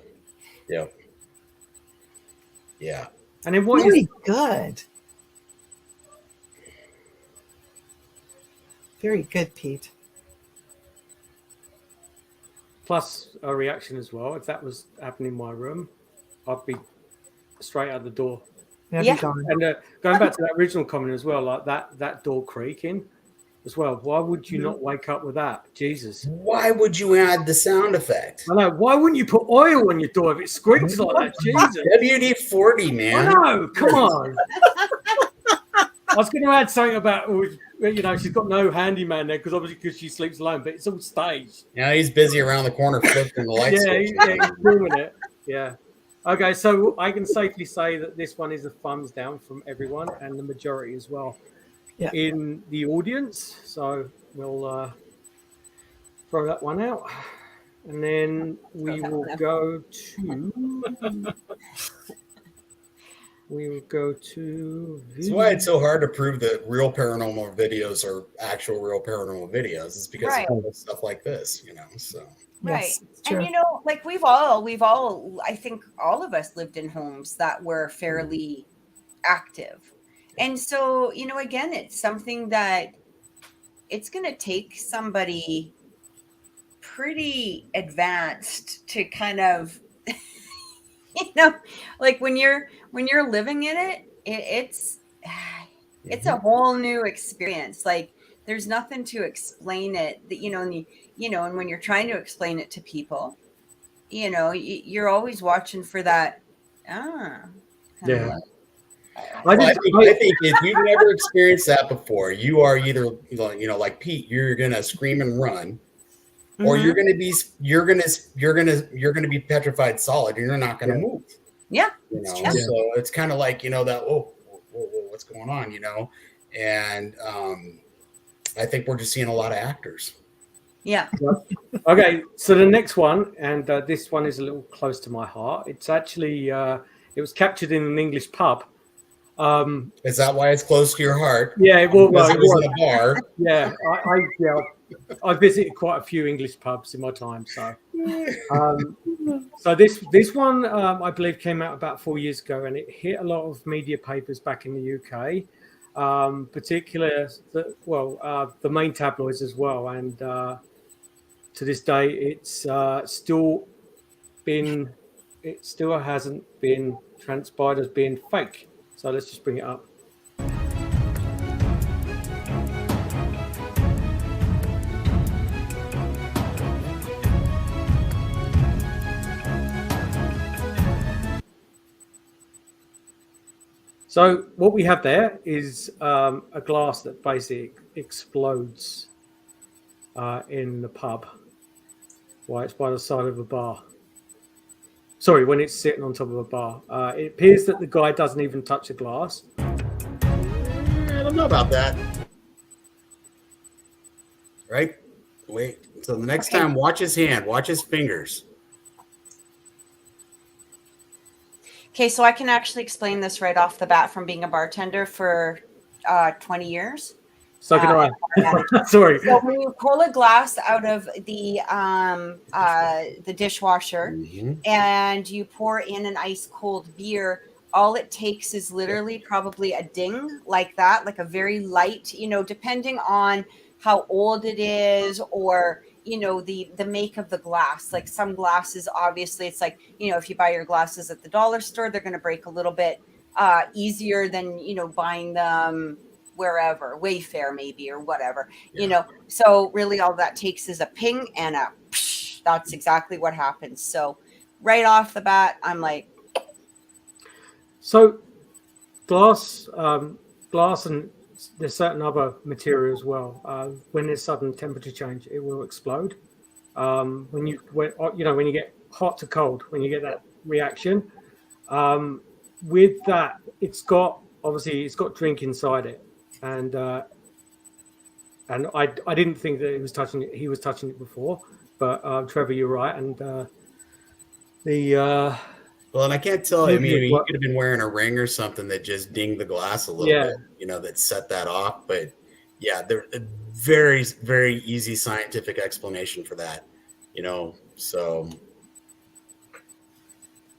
Yeah. And then what Very is good. Very good, Pete. plus a reaction as well? If that was happening in my room, I'd be straight out the door. That'd Yeah. be gone. And going back to that original comment as well, like that door creaking as well. Why would you not wake up with that? Jesus. Why would you add the sound effect? I know. Why wouldn't you put oil on your door if it squeaks like that? Jesus. WD-40, I man. know. Come on. I was going to add something about, she's got no handyman there because she sleeps alone, but it's all staged. Yeah, he's busy around the corner flipping the lights. He's doing it. Yeah. Okay, so I can safely say that this one is a thumbs down from everyone and the majority as well in the audience. So we'll throw that one out. And then we will go to... That's why it's so hard to prove that real paranormal videos are actual real paranormal videos. It's because of stuff like this, so. Right. Yes, and like we've all, I think all of us lived in homes that were fairly active. And so, again, it's something that it's going to take somebody pretty advanced to kind of, like when you're living in it, it's a whole new experience. Like there's nothing to explain it that, and when you're trying to explain it to people, you're always watching for that. I think if you've never experienced that before, you are either, like Pete, you're going to scream and run, or you're going to be petrified solid and you're not going to move. Yeah. So it's kind of like, that, whoa, what's going on, and I think we're just seeing a lot of actors. Yeah. Okay, so the next one, and this one is a little close to my heart. It's actually it was captured in an English pub. Is that why it's close to your heart? Yeah, it was in a bar. Yeah, I visited quite a few English pubs in my time. So, so this one I believe came out about 4 years ago, and it hit a lot of media papers back in the UK, particularly the main tabloids as well. And to this day, it still hasn't been transpired as being fake. So let's just bring it up. So what we have there is a glass that basically explodes in the pub while it's by the side of a bar. Sorry, when it's sitting on top of a bar. It appears that the guy doesn't even touch the glass. I don't know about that. Right? Wait. So the next time, watch his hand. Watch his fingers. Okay, so I can actually explain this right off the bat from being a bartender for 20 years. So can I. Sorry. So when you pull a glass out of the dishwasher and you pour in an ice cold beer, all it takes is literally probably a ding like that, like a very light, depending on how old it is or, the make of the glass. Like some glasses, obviously, it's like, if you buy your glasses at the dollar store, they're going to break a little bit easier than, buying them wherever, Wayfair maybe, or whatever, So really all that takes is a ping and a psh, that's exactly what happens. So right off the bat, I'm like. So glass and there's certain other material as well. When there's sudden temperature change, it will explode. When you get hot to cold, when you get that reaction, with that, it's got drink inside it, and I didn't think that he was touching it before, but Trevor, you're right, and well, and I can't tell. I mean, he could have been wearing a ring or something that just dinged the glass a little bit, that set that off. But yeah, there's a very, very easy scientific explanation for that, so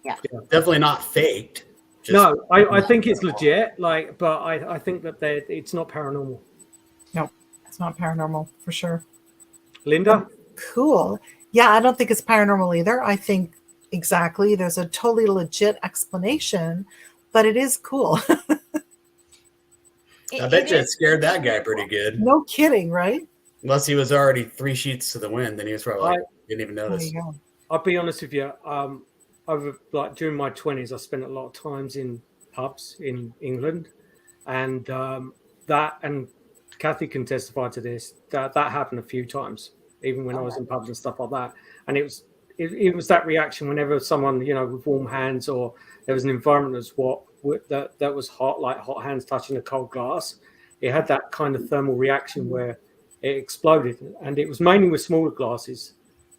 yeah, definitely not faked. No, I think it's legit, but I think that it's not paranormal. No, it's not paranormal for sure. Lynda? Cool. Yeah, I don't think it's paranormal either. I think exactly there's a totally legit explanation, but it is cool. I bet you it scared that guy pretty good. No kidding, right? Unless he was already 3 sheets to the wind, then he was probably didn't even notice. I'll be honest with you. Over during my 20s, I spent a lot of times in pubs in England, and that, and Kathy can testify to this, that happened a few times, even when I was in pubs and stuff like that. And it was that reaction whenever someone, with warm hands, or there was an environment that was hot, like hot hands touching a cold glass. It had that kind of thermal reaction where it exploded, and it was mainly with smaller glasses,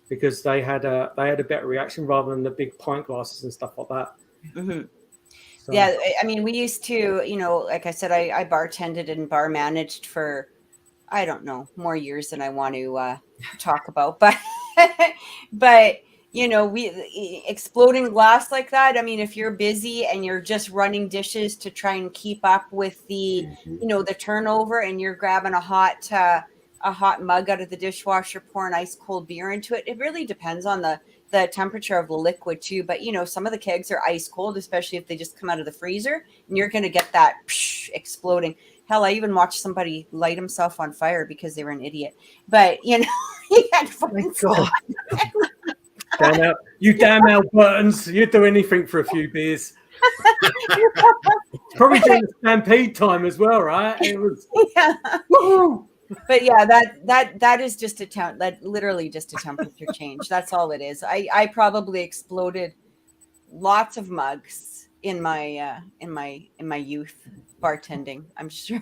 because they had a better reaction rather than the big pint glasses and stuff like that. Mm-hmm. So. Yeah, I mean, we used to, like I said, I bartended and bar managed for, I don't know, more years than I want to talk about, but we exploding glass like that. I mean, if you're busy and you're just running dishes to try and keep up with the, the turnover, and you're grabbing a hot mug out of the dishwasher, pouring ice cold beer into it. It really depends on the temperature of the liquid too. But some of the kegs are ice cold, especially if they just come out of the freezer, and you're going to get that exploding. Hell, I even watched somebody light himself on fire because they were an idiot. But he had fun. Damn Albertans, you'd do anything for a few beers. Probably during the stampede time as well, right? It was woohoo! But yeah, that is just literally just a temperature change. That's all it is. I probably exploded lots of mugs in my youth bartending, I'm sure.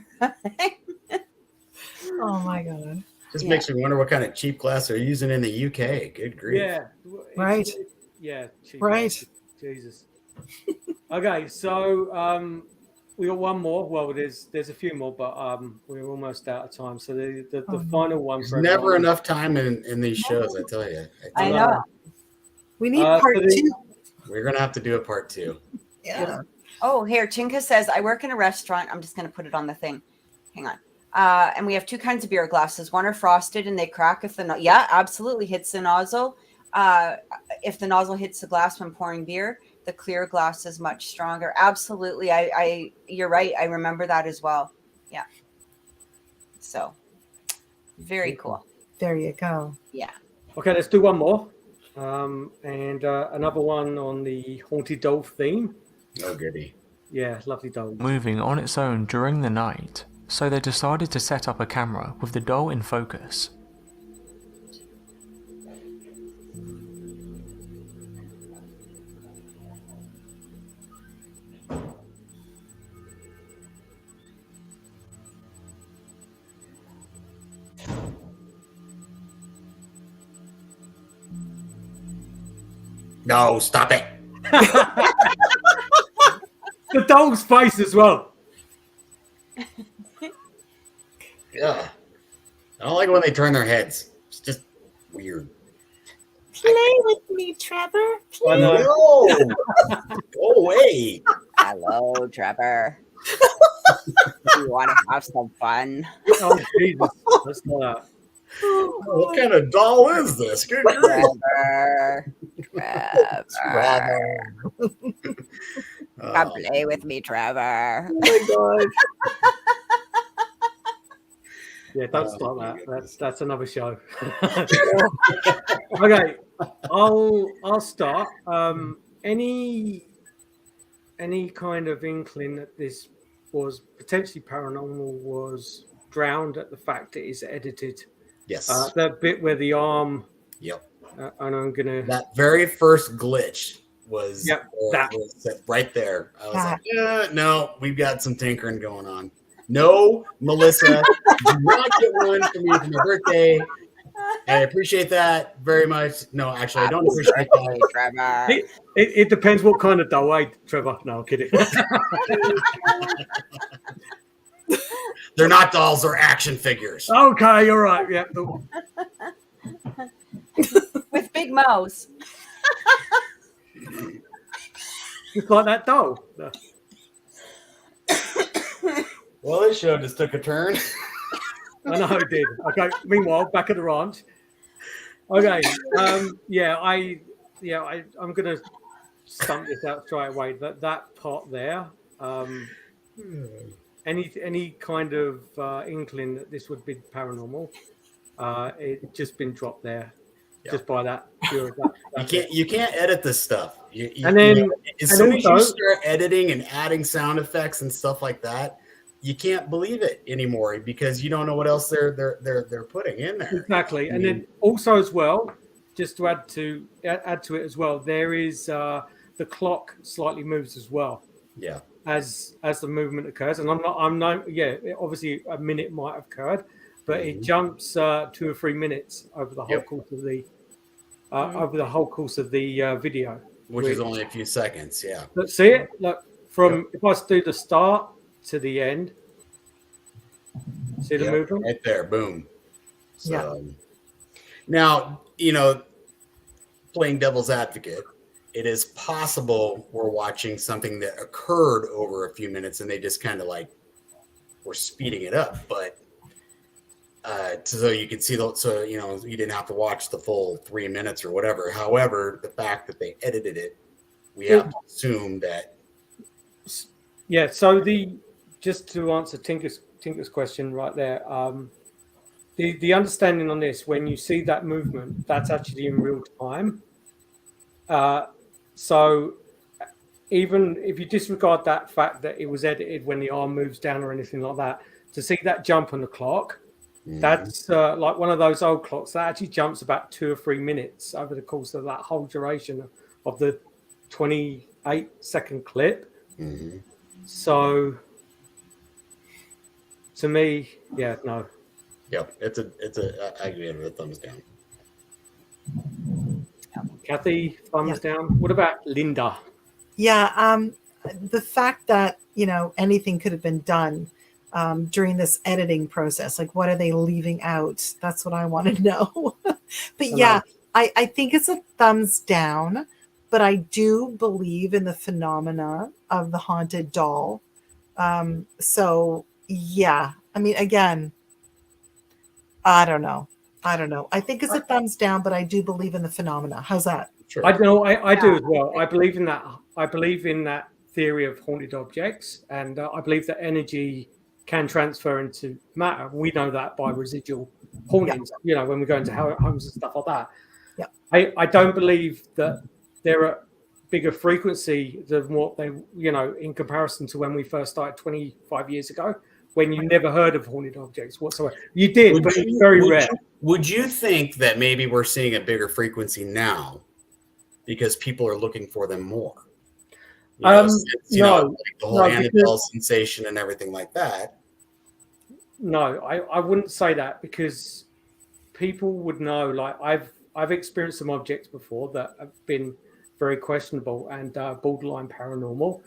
Oh my God. Just makes me wonder what kind of cheap glass they're using in the UK. Good grief. Yeah. Right. Cheap right. Glass. Jesus. Okay, so we got one more. Well, there's a few more, but we're almost out of time. So the final one. There's never enough time in these shows, I tell you. I know. We need part 2. We're gonna have to do a part 2. Yeah. Oh, here Chinka says, I work in a restaurant. I'm just gonna put it on the thing. Hang on. And we have 2 kinds of beer glasses. One are frosted and they crack if absolutely hits the nozzle. If the nozzle hits the glass when pouring beer, the clear glass is much stronger. Absolutely. You're right. I remember that as well. Yeah. So very cool. There you go. Yeah. Okay, let's do one more. And another one on the haunted doll theme. Oh, goody. Yeah, lovely doll. Moving on its own during the night, so they decided to set up a camera with the doll in focus. No, stop it. The doll's face as well. Yeah. I don't like it when they turn their heads. It's just weird. Play with me, Trevor. I know. No. Go away. Hello, Trevor. You want to have some fun? Oh, Jesus. That's not that. What kind of doll is this? Good grief. Trevor. Trevor. Come play with me, Trevor. Oh my God. Yeah, don't start that. That's another show. Okay, I'll start. Any kind of inkling that this was potentially paranormal was drowned at the fact that it's edited. Yes. That bit where the arm. Yep. And I'm gonna. That very first glitch was, that was right there. I was like, no, we've got some tinkering going on. No, Melissa, do not get one for me for my birthday. I appreciate that very much. No, actually, I don't appreciate that. Trevor. It depends what kind of doll, eh, Trevor? No, I'm kidding. They're not dolls, they're action figures. Okay, all right. Yeah. With big mouths. Just like that doll. No. Well, this show just took a turn. I know it did. Okay. Meanwhile, back at the ranch. Okay. I'm gonna stump this out straight away. That part there. Any kind of inkling that this would be paranormal, it just been dropped there, just by that. You can't edit this stuff. And then as soon as you start editing and adding sound effects and stuff like that, you can't believe it anymore because you don't know what else they're putting in there. Exactly. And then also as well, just to add to it as well, there is the clock slightly moves as well. Yeah. As the movement occurs, and obviously a minute might have occurred, but it jumps 2 or 3 minutes over the whole course of the video, which is only a few seconds. Yeah. But see it if I do the start to the end, see the movement right there, boom. So now playing devil's advocate. It is possible we're watching something that occurred over a few minutes and they just kind of we're speeding it up. But so you can see, you didn't have to watch the full 3 minutes or whatever. However, the fact that they edited it, we have to assume that. Yeah. So just to answer Tinker's question right there, the understanding on this, when you see that movement, that's actually in real time. So even if you disregard that fact that it was edited when the arm moves down or anything like that, to see that jump on the clock, that's like one of those old clocks that actually jumps about 2 or 3 minutes over the course of that whole duration of the 28-second clip. Mm-hmm. So to me, no. Yep, I give it a thumbs down. Kathy, thumbs down. What about Lynda? Yeah, the fact that anything could have been done during this editing process, like what are they leaving out? That's what I want to know. But I think it's a thumbs down. But I do believe in the phenomena of the haunted doll. So yeah, I mean, again, I don't know. I think it's a thumbs down, but I do believe in the phenomena. How's that? Sure. I do as well. I believe in that. I believe in that theory of haunted objects, and I believe that energy can transfer into matter. We know that by residual hauntings. When we go into homes and stuff like that. Yeah. I don't believe that there are bigger frequency than what they, in comparison to when we first started 25 years ago. When you never heard of haunted objects whatsoever. You did, but it's very rare. Would you think that maybe we're seeing a bigger frequency now because people are looking for them more? The whole Annabelle sensation and everything like that. No, I wouldn't say that because people would know. Like I've experienced some objects before that have been very questionable and borderline paranormal.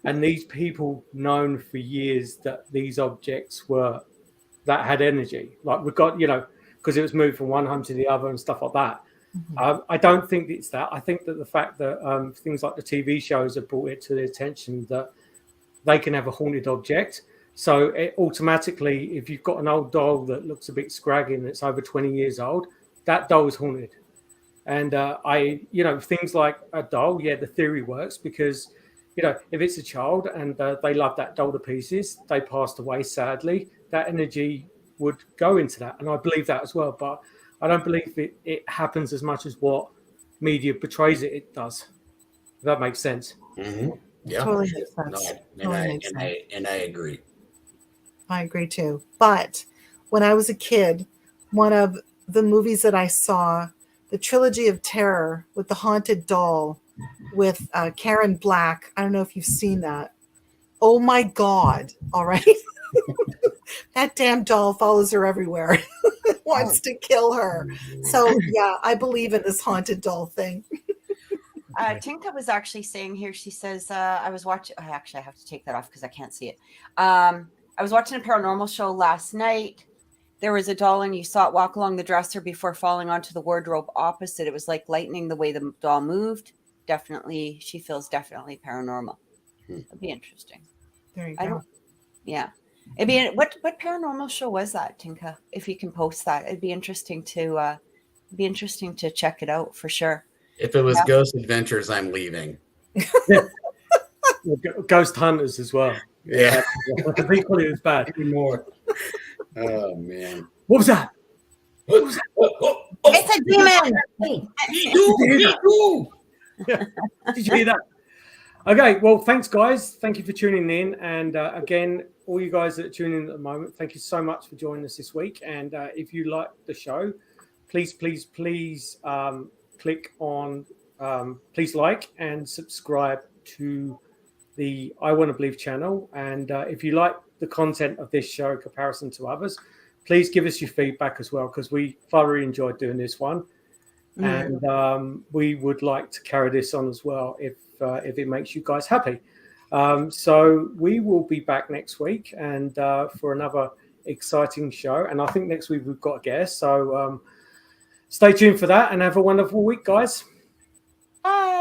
And these people known for years that these objects that had energy. Like we've got, because it was moved from one home to the other and stuff like that. Mm-hmm. I don't think it's that. I think that the fact that things like the TV shows have brought it to the attention that they can have a haunted object. So it automatically, if you've got an old doll that looks a bit scraggy and it's over 20 years old, that doll is haunted. And things like a doll, the theory works because, if it's a child and they love that doll to pieces, they passed away, sadly, that energy would go into that. And I believe that as well. But I don't believe it happens as much as what media portrays it does. If that makes sense. Mm-hmm. Yeah, Totally sure. makes sense. No, I agree. I agree too. But when I was a kid, one of the movies that I saw, the Trilogy of Terror with the haunted doll with Karen Black. I don't know if you've seen that. Oh my God. All right. That damn doll follows her everywhere. Wants to kill her. So yeah, I believe in this haunted doll thing. Tinka was actually saying here, she says, I was watching, I have to take that off because I can't see it. I was watching a paranormal show last night. There was a doll and you saw it walk along the dresser before falling onto the wardrobe opposite. It was like lightning the way the doll moved. Definitely, she feels definitely paranormal. It'd be interesting. There you go. Yeah. It'd be, what paranormal show was that, Tinka? If you can post that, it'd be interesting to check it out for sure. If it was Ghost Adventures, I'm leaving. Ghost Hunters as well. Yeah. Equally as bad. Even more. Oh, man. What was that? It's a demon. Did you hear that? Okay, well, thanks, guys. Thank you for tuning in. And again, all you guys that are tuning in at the moment, thank you so much for joining us this week. And if you like the show, please click on, please like and subscribe to the I Want to Believe channel. And if you like the content of this show in comparison to others, please give us your feedback as well, because we thoroughly enjoyed doing this one. And we would like to carry this on as well if it makes you guys happy. So we will be back next week and for another exciting show. And I think next week we've got a guest. So stay tuned for that and have a wonderful week, guys. Bye.